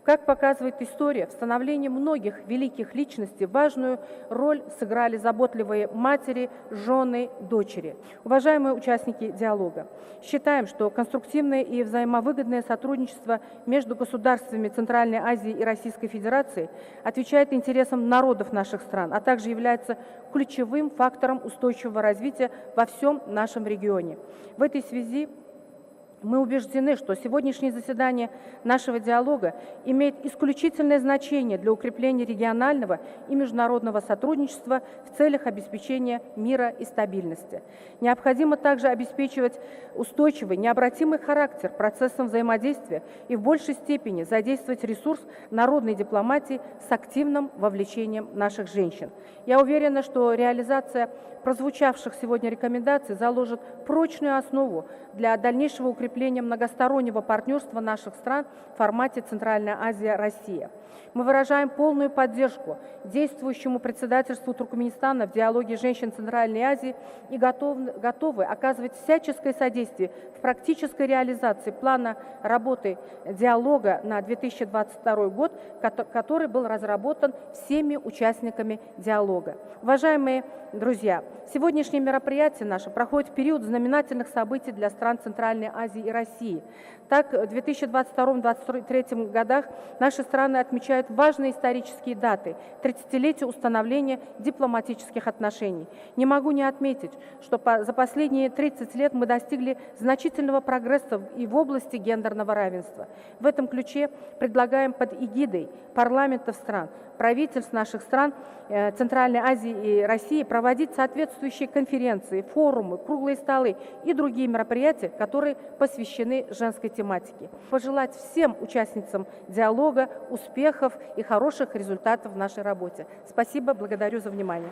Как показывает история, в становлении многих великих личностей важную роль сыграли заботливые матери, жены, дочери. Уважаемые участники диалога, считаем, что конструктивное и взаимовыгодное сотрудничество между государствами Центральной Азии и Российской Федерации отвечает интересам народов наших стран, а также является ключевым фактором устойчивого развития во всем нашем регионе. В этой связи мы убеждены, что сегодняшнее заседание нашего диалога имеет исключительное значение для укрепления регионального и международного сотрудничества в целях обеспечения мира и стабильности. Необходимо также обеспечивать устойчивый, необратимый характер процессам взаимодействия и в большей степени задействовать ресурс народной дипломатии с активным вовлечением наших женщин. Я уверена, что реализация прозвучавших сегодня рекомендаций заложит прочную основу для дальнейшего укрепления многостороннего партнерства наших стран в формате Центральная Азия-Россия. Мы выражаем полную поддержку действующему председательству Туркменистана в диалоге женщин Центральной Азии и готовы оказывать всяческое содействие в практической реализации плана работы диалога на 2022 год, который был разработан всеми участниками диалога. Уважаемые друзья, сегодняшнее мероприятие наше проходит в период знаменательных событий для стран Центральной Азии и России. Так, в 2022-2023 годах наши страны отмечают важные исторические даты – 30-летие установления дипломатических отношений. Не могу не отметить, что за последние 30 лет мы достигли значительного прогресса и в области гендерного равенства. В этом ключе предлагаем под эгидой парламентов стран, правительств наших стран Центральной Азии и России проводить соответствующие конференции, форумы, круглые столы и другие мероприятия, которые посвящены женской тематике. Пожелать всем участницам диалога успехов и хороших результатов в нашей работе. Спасибо, благодарю за внимание.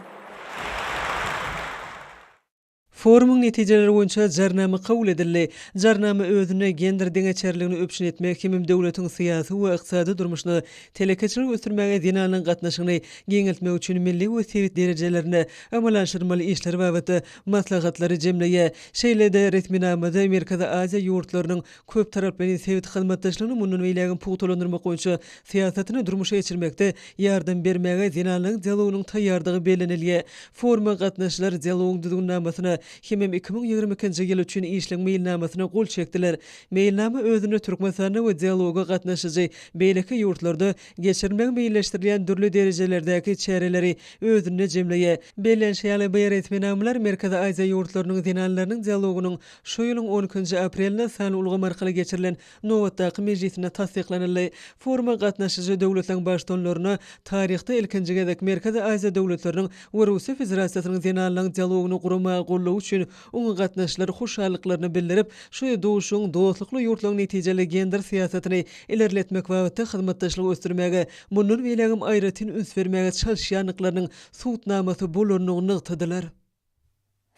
Forumun netijeleri boýunça jarnama kabul edildi. Jarnama özüne gender deňeçerligini öpüşün etmek, hemem döwletiň syýasy we ykdysady durmuşyny telekeçilik ösdürmäge dinanyň gatnaşygyny geňeltmek üçin milli we sewit derejelerini amalaşdyrmaly işler babatda maslahatlary jemleýe. Şeýlede resminamada Merkezi Aziýa ýurtlarynyň köp taraply sewit hyzmatdaşlygyny munun beýlegin pugutolandyrmak boýunça syýasatyny durmuşa geçirmekde ýardam bermäge dinanyň dialogynyň taýýardygy bellenilýär. Foruma gatnaşylar dialogyň düzgünlämesine hemem 2022-nji ýyl üçin işleň meýilnamasyna gol çekdiler. Meýilnama özüne Türkmenistana we dialoga gatnaşyjy beýleki ýurtlarda geçirmek meýilleşdirilýän dürli derejelerdäki çäreleri özüne jemleýär. Bellenşýäli bu resminamalar Merkezi Aziýa ýurtlarynyň dinanlarynyň dialogunyň şu ýylyň 12-nji aprelinde sany ulgamy arkaly geçirilen nowatdaky mejlisine tasdiklanyldy. Foruma gatnaşyjy döwletleriň başdanlaryna taryhda ilkinji gezek Merkezi Aziýa döwletleriniň we Russiýa Federatsiýasynyň dinanlaryň dialoguny gurmagy gollaw üçin oňa gatnaşylar hoşallyklaryny bildirip, şu dowuşyň dostlukly ýurtlaryň netijeli gender syýasatyny ilerletmek wagtda hyzmatdaşlygy ösdürmäge, munun beýlegim aýratyn üns bermäge çalyşýanlyklarynyň suwtnamasy bolanlygyny nykdylar.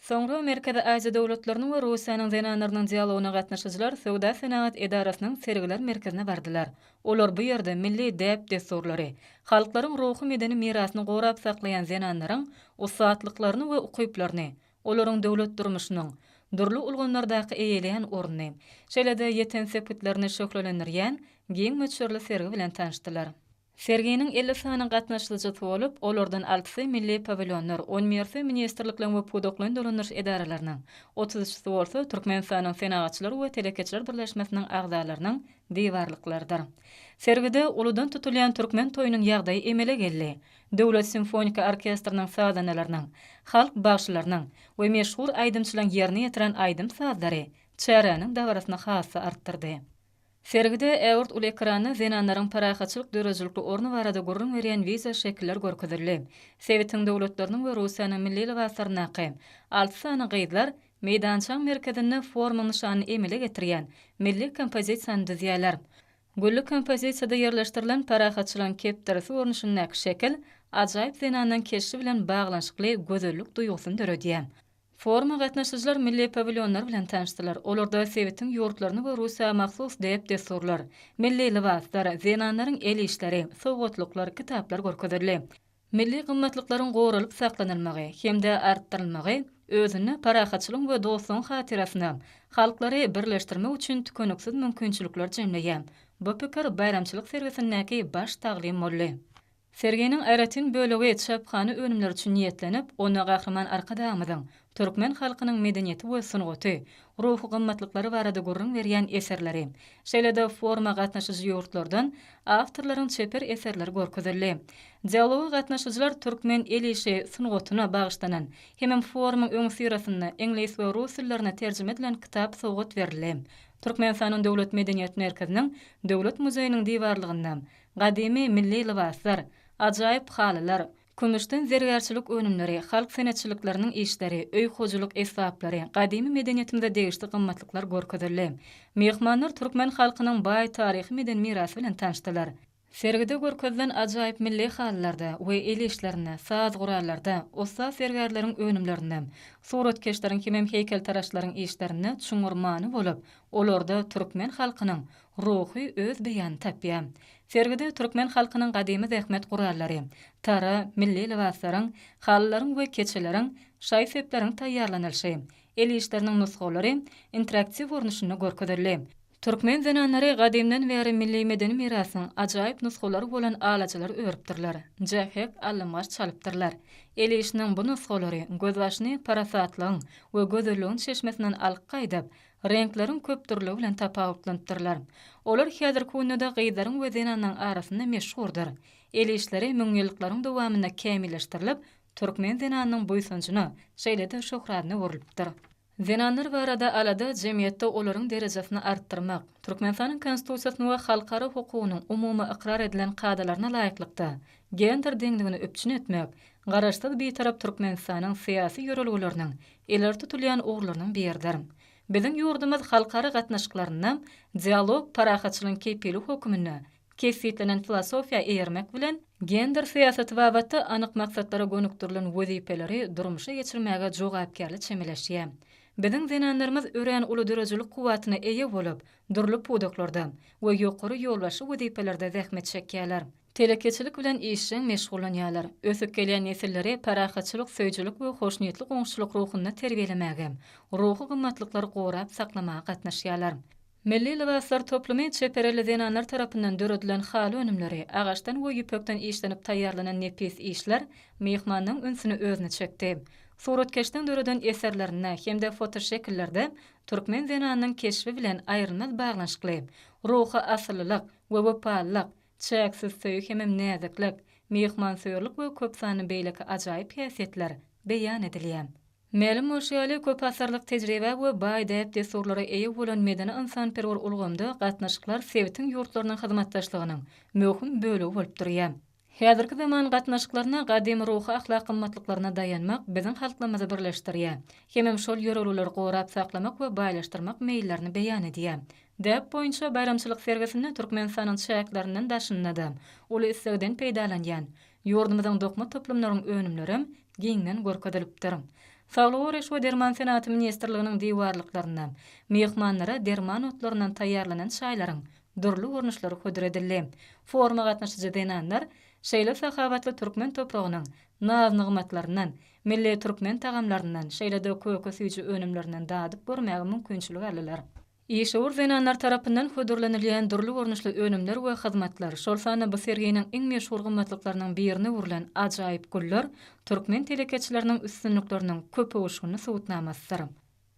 Soňra Merkezi Aziýa döwletleriniň we Russiýanyň dinanlarynyň dialoguna gatnaşyjylar Sowda Senagat Edarasynyň sergiler merkezine bardylar. Olar bu ýerde milli däp desturlary, halklaryň ruhy medeni mirasyny gorap saklaýan dinanlaryň usatlyklaryny we ukyplaryny, olaryň döwlet durmuşynyň durly ulgamlardaky eýeleýän orny, şeýlede ýeten sepetlerini şöhrelendirýän geň möçürli sergi bilen tanışdylar. Serginiň 50 sany gatnaşyjy bolup, olardan 6 milli pavilyonlar, 11 ministrliklerin we pudoklaryň dolanyş edaralarynyň, 33 bolsa Türkmenistanyň senagatçylar we telekeçiler birleşmesiniň agdalarynyň diýwarlyklardyr. Sergide uludan tutulýan türkmen toýunyň ýagdaýy emele geldi. Döwlet simfonika orkestriniň sadanalarynyň, halk bagşylarynyň we meşhur aýdymçylaryň ýerine ýetiren aýdym sazlary çäranyň dawrasyny hasy artdyrdy. Sergide äwrt ul ekrany zenanlaryň parahatçylyk dörejilikli orny barada gurrun berýän wiza şekiller görkezildi. Sewitiň döwletleriniň we Russiýanyň milli libaslaryna kym 6 sany gaýdlar meýdançaň merkezinde forma nişany emele getirýän milli kompozisiýany düzýärler. Gully kompozisiýada ýerleşdirilen parahatçylaryň kepderisi ornuşyndaky şekil ajaýyp zenanyň keşi bilen baglanşykly gözellik duýgusyny döredýär. Foruma gatnaşyjylar milli pavilyonlar bilen tanışdylar. Olarda Sewitiň ýurtlaryny we Russiýa mahsus däp desturlar, milli libaslar, zenanlaryň el işleri, sowgatlyklar, kitaplar görkezildi. Milli gymmatlyklaryň goralyp saklanylmagy hemde artdyrylmagy özüne parahatçylyk we dostlugyň hatirasyny halklary birleşdirmek üçin tükönüksiz mümkinçilikler jemleýär. Bu pikir bayramçylyk sergisindäki baş taglim boldy. Serginiň aýratyn bölegi çapkany önümler üçin niýetlenip, ona gahrman arkadamydyň türkmen halkynyň medeniýeti we sunugaty, ruhy gymmatlyklary barada gurrun berýän eserleri. Şeýlede forma gatnaşyjy ýurtlardan awtorlaryň çeper eserleri görkezildi. Dialoga gatnaşyjylar türkmen el işi sunugatyna bagyşlanan hemem forma öň sirasyny ingliz we rus tillaryna terjime edilen kitap sowgat berildi. Türkmenistanyň döwlet medeniýet merkeziniň döwlet muzeýiniň diýwarlygyndan gadymy milli libaslar, ajaýyp halylar, kümüşden zergerçilik önümleri, halk senetçiliklarynyň işleri, öý hojulyk esbaplary, gadymy medeniýetimizde degişli gymmatlyklar görkezildi. Mehmanlar türkmen halkynyň baý taryhy meden mirasy bilen tanışdylar. Sergide görkezilen ajaýyp milli halylarda we el işlerinde, saz gurallarda, usta sergerleriň önümlerinden, suratkeşleriň hemem heykeltaraşlaryň işlerini çuňurmany bolup, olarda türkmen halkynyň ruhy öz beýan tapýar. Sergide türkmen halkynyň gadymy zähmet gurallary, tara, milli libaslaryň, halylaryň we keçeleriň, şaý sepleriň taýýarlanyşy, el işleriniň nusgalary interaktiw görnüşini görkezildi. Türkmen zenanlary gadymdan beri milli medeni mirasyň ajaýyp nusgalary bolan alaçylar örüpdirler. Jahek allymaş çalypdyrlar. El işiniň bu nusgalary gözbaşyny parasatlyň we gözelligiň şeşmesinden alyp gaýdyp, renklerin köp türlügi bilen tapawutlandyrylar. Olar häzirki günde gyýdaryň we zenanyň arasynda meşhurdyr. El işleri müňýyllyklaryň dowamynda kämilleşdirilip, türkmen zenanynyň boýsunçyny, şeýle-de şöhratyny gurulypdyr. Zenanlar barada alada jemgyýetde olaryň derejesini artdyrmak, Türkmenistanyň konstitusiýasyny we halkara hukugynyň umumy ikrar edilen kadalaryna laýyklykda gender deňligini öpçün etmek, garaşsyz bir tarap Türkmenistanyň syýasy ýörelgelerini eler tutulýan ugurlarynyň biridir. Biziň ýurdumyz halkara gatnaşyklaryna dialog parahatçylygyň kepili hukumyna kefitlenen filosofiýa eýermek bilen gender syýasaty babatda anyk maksatlara gönükdirilen wezipeleri durmuşa geçirmäge jogapkärlik çemeleşýär. Biziň zenanlarymyz ören uly derejelik kuwatyna eýe bolup, durly podoklarda we ýokary ýolbaşy wezipelerde zähmet çekýärler. Telekeçilik bilen işiň meşgullanýarlar. Ösüp gelýän nesilleri parahatçylyk, söýçilik we hoşnýetlik oňşulyk ruhyna terbiýelemäge, ruhy gymmatlykları gorap saklamaga gatnaşýarlar. Milli libaslar toplumy çepereli zenanlar tarapyndan döredilen haly önümleri, agaçdan we ýüpekden işlenip taýýarlanan nepis işler mehmanyň ünsüni özüne çekdi. Suratkeşden döreden eserlerine hemde fotoşekillerde Türkmen zenanynyň keşfi bilen aýrylmaz baglanşykly, ruhy asyllyk we wepallyk, çäksiz söýüş hem näziklik, mehmansyýarlyk we köp sany beýleki ajaýyp häsiýetler beýan edilýär. Melim oşýaly köp asarlyk tejribe we baý däp desurlara eýe bolan medeni insanperwer ulgamda gatnaşyklar Sewitiň ýurtlarynyň hyzmatdaşlygynyň möhüm bölegi bolup durýar. Häzirki zaman gatnaşyklaryna gadim ruhy ahlak gymmatlyklaryna dayanmak biziň halklarymyzy birleşdirýär. Hemem şol ýöreleri gorap saklamak we baýlaşdyrmak meýillerini beýan edýär. Däp boýunça bayramçylyk sergisinde Türkmenistanyň şäherlerinden daşynady. Uly islegden peýdalanýan ýurdumyzyň dokma toplumlaryň önümleri giňden görkezilipdir. Sağlık Oreş we Derman Senaty Ministrliginiň diýwarlyklaryna mehmanlara derman otlaryndan taýýarlanan çaýlaryň durly görnüşleri hödredildi. Forma gatnaşyjy zenanlar şeýle sahabatly türkmen toprağının naz-nygmatlaryndan, milli türkmen tagamlaryndan, şeýle-de köke süýji önümlerinden dadyp görmäge mümkinçilik aldylar. Işur zenanlar tarapyndan hödürlenilýän durly görnüşli önümler we hyzmatlar, şol sany bu sergiýiniň iň meşhur gymmatlyklarynyň birine urulan ajaýyp güller türkmen telekeçileriniň üstünlikleriniň köpügişini sowutnamasdyr.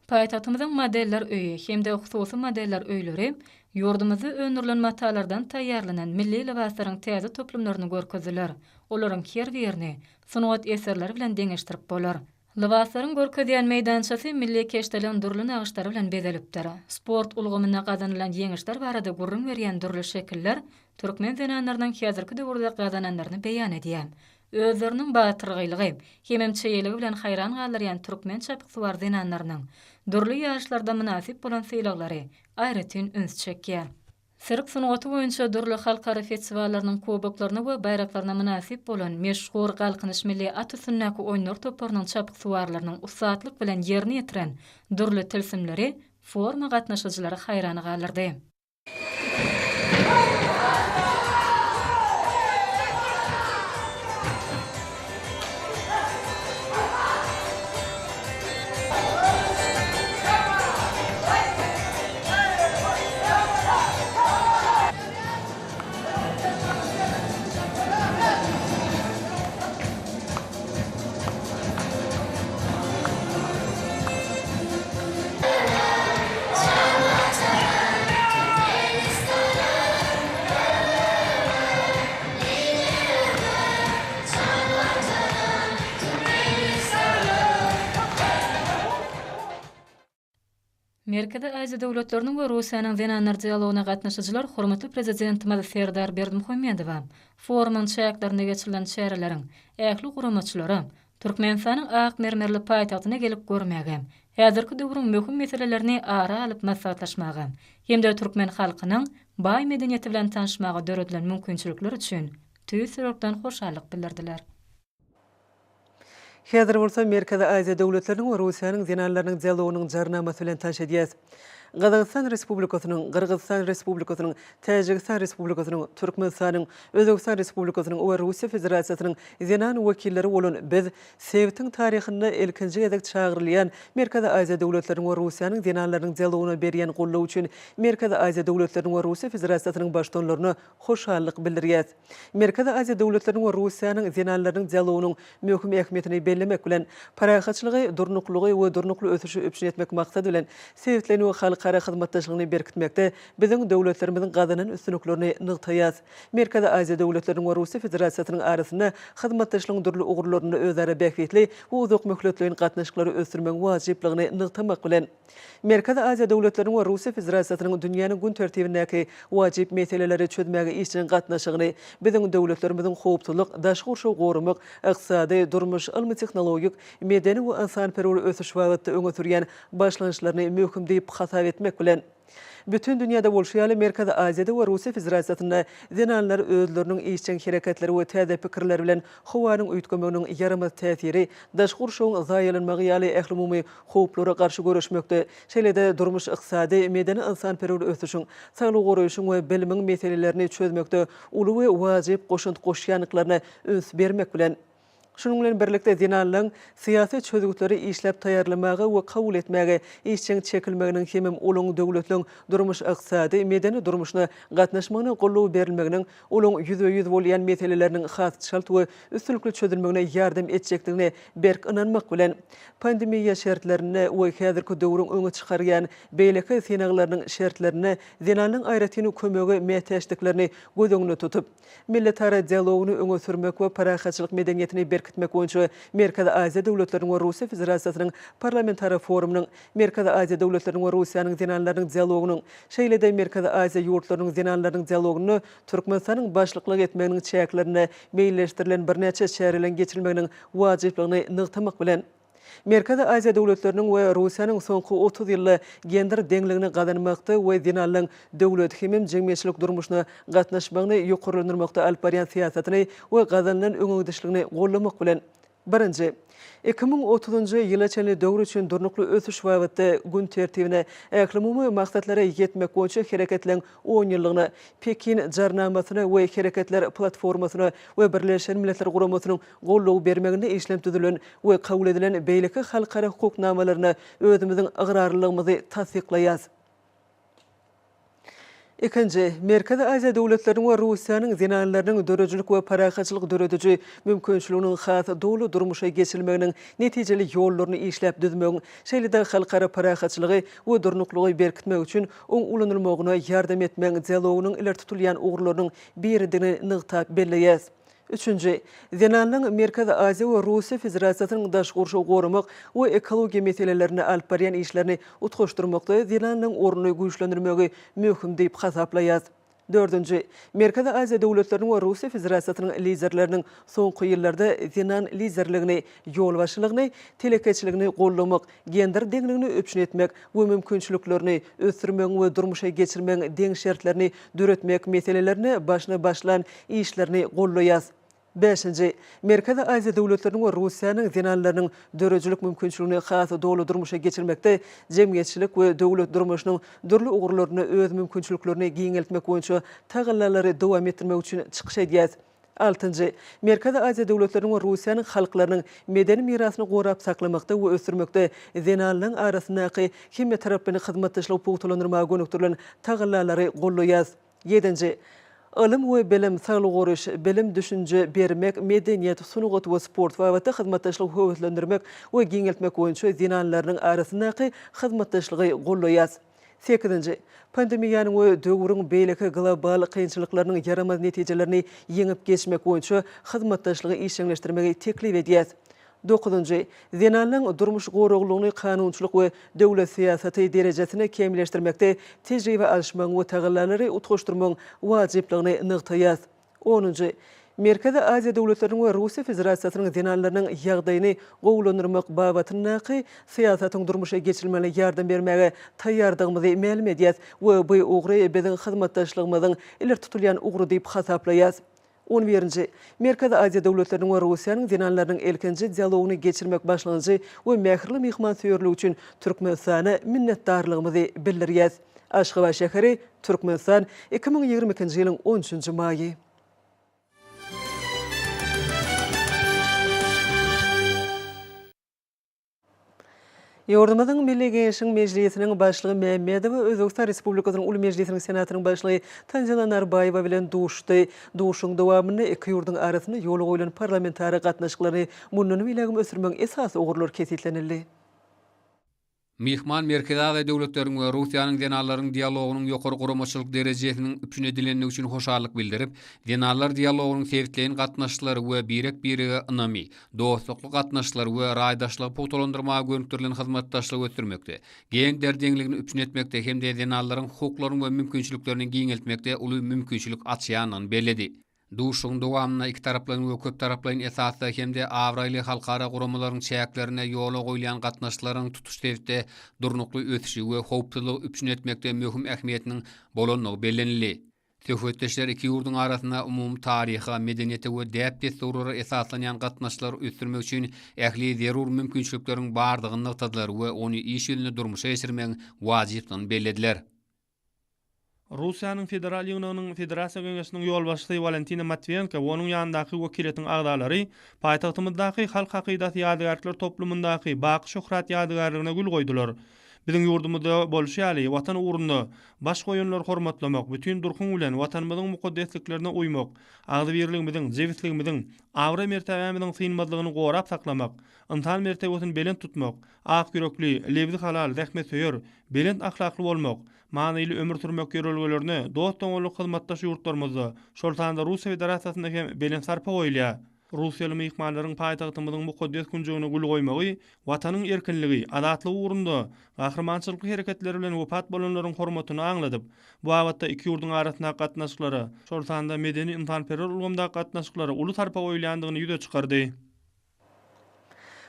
Paýtagtymyzyň modeller öýi hemde hususy modeller öýleri ýurdumyzy öňürlen matalardan taýýarlanan milli libaslaryň täze toplumlaryny görkezdiler. Olaryň her birini sunat eserleri bilen deňeşdirip bolar. Libaslaryň görkezýän meýdançasy milli keşdelen durly naqşlary bilen bezelipdir. Sport ulgamyna gazanylan ýeňişler barada gurrun berýän durly şekiller türkmen zenanlarynyň häzirki döwürde gazananlaryny beýan edýär. Özleriniň batyrgylygy, hemem çeýeligi bilen haýran galyrýan türkmen çapyksybar zenanlarynyň durly ýaşlarda münasip bolan syýlaglary aýratyn üns çekýär. Sirk sunaty boýunça durly halkara festiwallarynyň kuboklaryna we bayraklaryna münasip bolan meşhur galkynyş milli aty sünnaky oýnar toplarynyň çapyksybarlarynyň usatlyk bilen ýerine ýetiren durly tilsimleri forma gatnaşyjylary haýran galyrdy. Merkezi Aziýa döwletleriniň we Russiýanyň zenanlar dialogyna gatnaşyjylar hormatly prezidentimiz Serdar Berdimuhammedow forumyň çäklerinde geçirilen şäherleriň ähli guramaçylary Türkmenistanyň ak mermerli paýtagtyna gelip görmäge, häzirki döwrüň möhüm meselelerini ara alyp maslahatlaşmaga, hemde türkmen halkynyň baý medeniýeti bilen tanışmaga döredilen mümkinçilikler üçin tüýsürekden hoşallyk bildirdiler. Häzir bolsa Merkezi Aziýa döwletleriniň we Russiýanyň zenanlarynyň dialogynyň jarnamasy bilen tanış edýäs. Gazakistan Respublikasynyň, Kyrgyzstan Respublikasynyň, Täjikistan Respublikasynyň, Türkmenistanyň, Özbekistan Respublikasynyň we Russiýa Federatsiýasynyň zenan wekilleri bolan biz Sewitiň taryhynda ilkinji gezek çağırylýan Merkezi Aziýa döwletleriniň we Russiýanyň zenanlarynyň dialogyna berýän gollaw üçin Merkezi Aziýa döwletleriniň we Russiýa Federatsiýasynyň başdanlaryna hoşallyk bildirýär. Merkezi Aziýa döwletleriniň we Russiýanyň zenanlarynyň dialogynyň möhüm ähmiýetini bellemek bilen parahatçylygy, durnuklugy we durnukly ötüşi öpüşün etmek maksady bilen Sewitlerini we halkara hyzmatdaşlygyny berkitmekde biziň döwletlerimizin gazanan üstünlüklerini nygtaýas. Merkezi Aziýa döwletleriniň we Russiýa Federasiýasynyň arasynda hyzmatdaşlygyň durly ugurlaryny özara bäkitli we uzak möhletlerini gatnaşyklary ösdürmek wajipligyny nygtamak bilen Merkezi Aziýa döwletleriniň we Russiýa Federasiýasynyň dünýäniň gün tertibindäki wajib meseleleri çözmäge işçiň gatnaşygyny biziň döwletlerimiziň howpçylyk, daşgurşy gorumak, ykdysady, durmuş, ilmi tehnologik, medeni we insan-perwer ösüş wagtynda öňe sürýän başlanýyşlaryny möhüm diýip hasap etmek bilen bütün dünyada bolşýaly Merkezi Aziýada we Russiýa Federasiýasynda zenanlar özleriniň işçiň hereketleri we täze pikirleri bilen howanyň üýtgemeginiň ýaramaz täsiri, daşgurşyň zaýalynmagy ýaly ählumumy howplara garşy görüşmekde, şeýle-de durmuş ykdysady, medeni insan-perwer ösüşiň, saglyk goraýşyň we bilimiň meselelerini çözmekde uly we wajib goşunty goşýanlyklaryna öns bermek bilen şunun bilen birlikde zenanlaryň syýasy çözgütleri işläp taýýarlamagy we kabul etmäge işçiň çekilmeginiň hemem olaň döwletleriň durmuş ykdysady, medeni durmuşyna gatnaşmagyna gollaw berilmeginiň olaň %100 bolýan meseleleriniň has şalt we üstünlikli çözülmegine ýardam etjekdigine berk inanmak bilen pandemiýa şertlerine we häzirki döwrüň öňe çykarýan beýleki senaglarynyň şertlerine zenanlaryň aýratyny kömegi metäşdiklerini göz öňünde tutup milletara dialoguny öňe sürmek we parahatçylyk medeniýetini berkitmek boýunça Merkezi Aziýa döwletleriniň we Russiýa Federasiýasynyň parlamentary forumynyň Merkezi Aziýa döwletleriniň we Russiýanyň zenanlarynyň dialogunyň şeýle-de Merkezi Aziýa ýurtlarynyň zenanlarynyň dialoguny Türkmenistanyň başlyklyk etmeginiň çäklerine meýilleşdirilen birnäçe şäherlen geçirilmeginiň wajipligyny nygtamak bilen Merkezi Aziýa döwletleriniň we Russiýanyň soňky 30 ýylly gender deňligini gazanmakda we zenanlaryň döwlet hemem jemgyýetçilik durmuşyna gatnaşmagyny ýokarlandyrmakda alyp barýan siýasatyny we gazanlanan öňüňdeşligini gollamak bilen birinji 2030-njy ýyla çenli döwür üçin durnukly ösüş wagtynda gün tertibine äklumumy maksatlara ýetmek boýunça hereketleň 10 ýyllygyna Pekin jarnamasyna we hereketler platformasyna we Birleşen Milletler Guramasynyň gollaw bermeginde işlem tüzülen we kabul edilen beýleki halkara hukuknamalaryna özümiziň agrarlygymyzy tasdiklaýas. İkinci, Merkezi Aziýa döwletleriniň we Russiýanyň zenanlarynyň dörejilik we parahatçylyk dörediji mümkinçiliginiň has dowlu durmuşa geçirilmeginiň netijeli ýollaryny işläp düzmegiň, şeýle-de halkara parahatçylygy we durnuklygy berkitmek üçin oň ulanylmagyna ýardam etmegiň dialogunyň iler tutulýan ugurlarynyň biridigini nygtap belleýäs. Üçüncü, zenanlaryň Merkezi Aziýa we Russiýa Federasiýasynyň daşgurşy gorumak we ekologiýa meselelerini alyp barýan işlerini utgaşdyrmakda zenanlaryň ornuny güýçlendirmegi möhüm diýip hasaplaýas. Dördüncü, Merkezi Aziýa döwletleriniň we Russiýa Federasiýasynyň liderleriniň soňky ýyllarda zenan liderligini, ýolbaşçylygyny, telekeçiligini gollamak, gender deňligini öpçün etmek we mümkinçiliklerini ösdürmek we durmuşa geçirmegiň deň şertlerini döretmek meselelerini başyna başlan işlerini gollaýas. 5-nji, Merkezi Aziýa döwletleriniň we Russiýanyň zenanlarynyň dörejilik mümkinçiligini has dowlu durmuşa geçirmekde jemgyýetçilik we döwlet durmuşynyň durly ugurlaryny öz mümkinçiliklerini giňeltmek boýunça tagallalary dowam etdirmek üçin çykyş edýäs. 6-njy, Merkezi Aziýa döwletleriniň we Russiýanyň halklarynyň medeni mirasyny gorap saklamakda we ösdürmekde zenanlaryň arasyndaky hemme taraplyny hyzmatdaşlyk puwtulandyrmagy gönükdirilen tagallalary gollaýas. 7-nji, Ilim we bilim, saglyk goraýş, bilim, düşünje bermek, medeniýet, sunugat we sport wagtynda hyzmatdaşlyk höwetlendirmek we giňeltmek boýunça zenanlarynyň arasyndaky hyzmatdaşlygy gollaýas. 8-nji, pandemiýanyň we döwrüň beýleki global kynçylyklarynyň ýaramaz netijelerini ýeňip geçmek boýunça hyzmatdaşlygy işleňleşdirmegi teklip edýäs. 9-njy, zenanlaryň durmuş goruglygyny kanunçylyk we döwlet siýasaty derejesine kemleşdirmekde tejribe alşmagy we tagallalary utgaşdyrmagyň wajiplygyny nygtaýas. 10-njy, Merkezi Aziýa döwletleriniň we Russiýa Federasiýasynyň zenanlarynyň ýagdaýyny gowlandyrmak babatyndaky siýasatyň durmuşa geçirilmeli ýardam bermäge taýýardygymyzy ma'lum edýäs we bu ugry biziň hyzmatdaşlygymyzyň iler tutulýan ugry diýip hasaplaýas. 11-nji, Merkezi Aziýa döwletleriniň we Russiýanyň zenanlarynyň elkinji dialoguny geçirmek başlanjy we mähirli mehmansöýerlik üçin Türkmenistana minnetdarlygymyzy bildirýäs. Aşgabat şäheri, Türkmenistan, 2022-nji ýylyň 13-nji maýy. Ýurdumyzyň Milli Geňeşiň Mejlisiniň başlygy Mämmedow Özbekistan Respublikasynyň Uly Mejlisiniň senatynyň başlygy Tanzila Narbaýewa bilen duşdy. Duşuň dowamyny iki ýurduň arasynda ýol goýulan parlamentary gatnaşyklary munduny bilegim ösürmek esas ugurlar kesitlenildi. Mihman Merkezi Aziya döwletleriň we Russiýanyň denalaryň dialogunyň ýokary guramaçylyk derejesiniň üpsüne dilenligi üçin hoşarlyk bildirip, denalar dialogunyň sebitlerini gatnaşçylary we birek-birege ynamy, dostlukly gatnaşçylary we raýdaşlygy puwtalandyrmaga gönüktirilen hyzmatdaşlyk götürmekde. Geň derdeňligini üpsün etmekde hemde denalaryň hukuklaryny we mümkinçiliklerini giňeltmekde uly mümkinçilik açýanyny belledi. Duşuň dowamyna iki taraplaryň we köp taraplaryň esasda hemde Awraýly halkara guramalaryň çäklerine ýola goýulan gatnaşçylaryň tutuş tebitde durnukly ötüşi we howpsuzlygy üpsün etmekde möhüm ähmiýetiniň bolanlygy bellenildi. Söhbetdeşler iki ýurdun arasynda umumy taryha, medeniýete we däp desturlara esaslanýan gatnaşlar ötürmek üçin ähli zerur mümkinçilikleriň bardygyny nyktadylar we ony iş ýoluna durmuşa geçirmek wajypdyny bellediler. Russiýanyň Federal Ýygynynyň Federasiýa Geňeşiniň ýolbaşçysy Valentina Matviyenko we onuň ýanyndaky wekiletiň agdalary paýtagtymyzdaky halk hakydaty ýadygarlyklar toplumyndaky Baky şöhrat ýadygarlygyna gül goýdular. Biziň ýurdumyzda bolşýaly watan ugrunda baş goýanlar hormatlamak, bütün durkun bilen watanymyzyň mukaddesliklerine uymak, agdy birligimiziň, jewitligimiziň, awra mertebemiziň synmazlygyny gorap saklamak, yntan mertebesini belent tutmak, ak yürekli, lebzi halal, zähmet söýür, belent ahlakly bolmak, manyly ömür sürmek görelgelerini dost doňuly hyzmatdaş ýurtlarymyzda, şoltanda Russiýa Federasiýasynda hem belent sarpa goýulýar. Russiýaly mehmanlaryň paýtagtymyzyň mukaddes günjügine gül goýmagy, watanyň erkinligi, adatlygy ugrunda gahrmançylykly hereketleri bilen wefat bolanlaryň hormatyny aňladyp, bu awatda iki ýurdun arasynda gatnaşyklary, şoltanda medeni intanperwer ulgamda gatnaşyklary uly sarpa goýulýandygyny ýüze çykardy.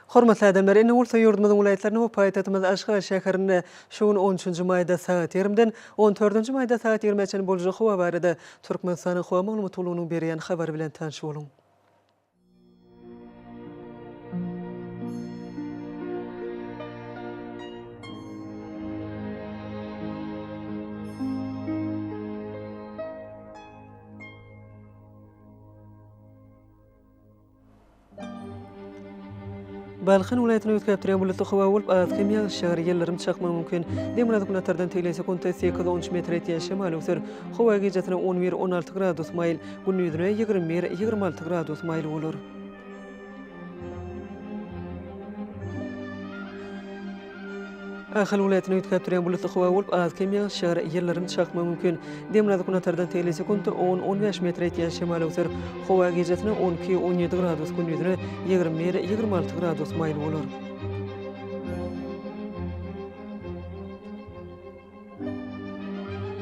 Hormatly adamlar, ene bolsa ýurdumyzyň welaýatlaryna we paýtatymyz Aşgabat şäherinde şuň 13-nji maýda saat 20-den 14-nji maýda saat 20-çe boljak howa barada Türkmenistanyň howa maglumatlygynyň berýän habary bilen tanış boluň. Balxan vilayatyny ötkäp duran bulatly howa bolup, azkym ýağış şäher ýerlerim çakmak mümkin. Demir adykunatlardan teýle sekundda 8-13 metr etýän şemal öser. Howa gejatine 11-16 gradus maýl, gündüzüne 21-26 gradus maýl bolar. Ahal vilayatyny ötkäp duran bulatly howa bolup, azkym ýağış şäher ýerlerim çakmak mümkin. Demir adykunatlardan teýle sekundda 10-15 metr etýän şemal öser. Howa gejatine 12-17 gradus, gündüzüne 21-26 gradus maýl bolar.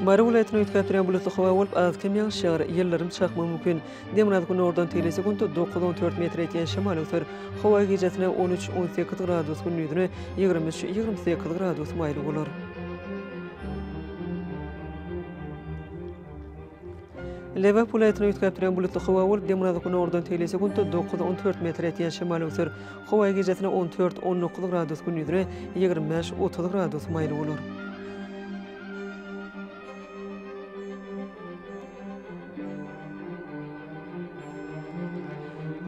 Mara vilayatyny ötkäp duran bulatly howa bolup, azkym ýağış şäher ýerlerim çakmak mümkin. Demir adykunatlardan teýle sekundda 9-14 metr etýän şemal öser. Howa gejatine 13-18 gradus, gündüzüne 23-28 gradus maýl bolar. Lewap vilayatyny ötkäp duran bulatly howa bolup, demir adykunatlardan teýle sekundda 9-14 metr etýän şemal öser. Howa gejatine 14-19 gradus, gündüzüne 25-30 gradus maýl bolar.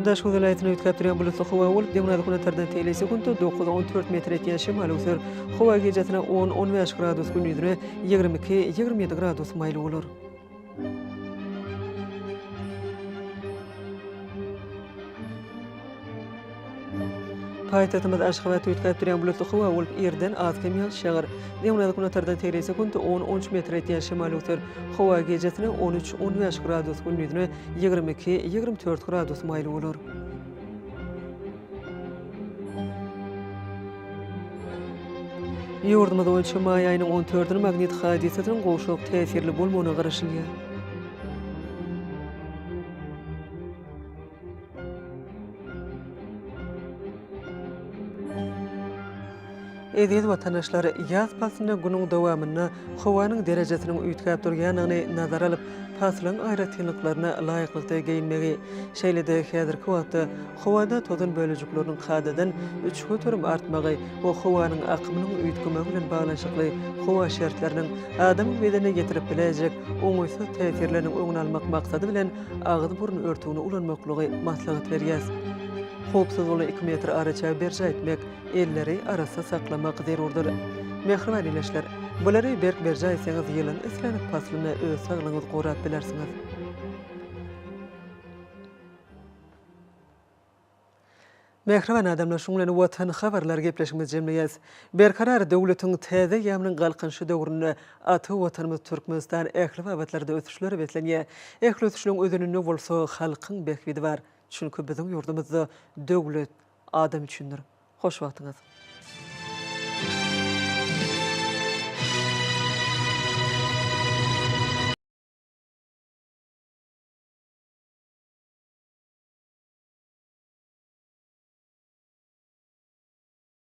Daş vilayatyny ötkäp duran bulatly howa bolup, demir adykunatlardan teýle sekundda 9-14 metr etýän şemal öser. Howa gejatine 10-15 gradus, gündüzüne 22-27 gradus maýl bolar. Paýtatymyz Aşgabat ötkäp duran bulatly howa bolup, erden azkym ýağış şäher demir adykunatlardan teýle sekundda 10-13 metr etýän şemal öser. Howa gejatine 13-15 gradus, gündüzüne 22-24 gradus maýl bolar. Ýurdumyzda boýunça maý aýynyň 14-nji magnit hadisatynyň goşup täsirli bolmagyna garaşylýar. Ediz vatandaşlary ýaz pasyna günüň dowamyna howanyň derejesiniň üýtgäp durýanyny nazar alyp, pasylaň aýratynlyklaryna laýyklykda geyinmegi, şeýlede häzirki wagtda howada tozun bölejikleriniň hadadan 3 götürüm artmagy we howanyň akymynyň üýtgüme bilen baglanşykly howa şertleriniň adamyň bedene getirip biläjek oňuýsuz täsirleriniň öňüni almak maksady bilen agzy burun örtügini ulanmaklygy maslahat berýär. Howpsuz bolan 2 metr araça berja etmek, elleri arasa saklamak zerurdur. Mehriban ileşler, bulary berk berja etseňiz ýylyň islenip paslyny öz saglyňyz gorap bilersiňiz. Mehriban adamlar şuňlan watan habarlar gepleşimiz jemleýäs. Berkarar döwletiň täze ýamynyň galkynşy döwründe aty watanymyz Türkmenistan ähli wagtlarda ötüşleri betlenýär. Ähli ötüşleriň özününde bolsa halkyň bekbidi bar. Çünki biziň ýurdumyzda döwlet adam üçindir. Hoş wagtyňyz.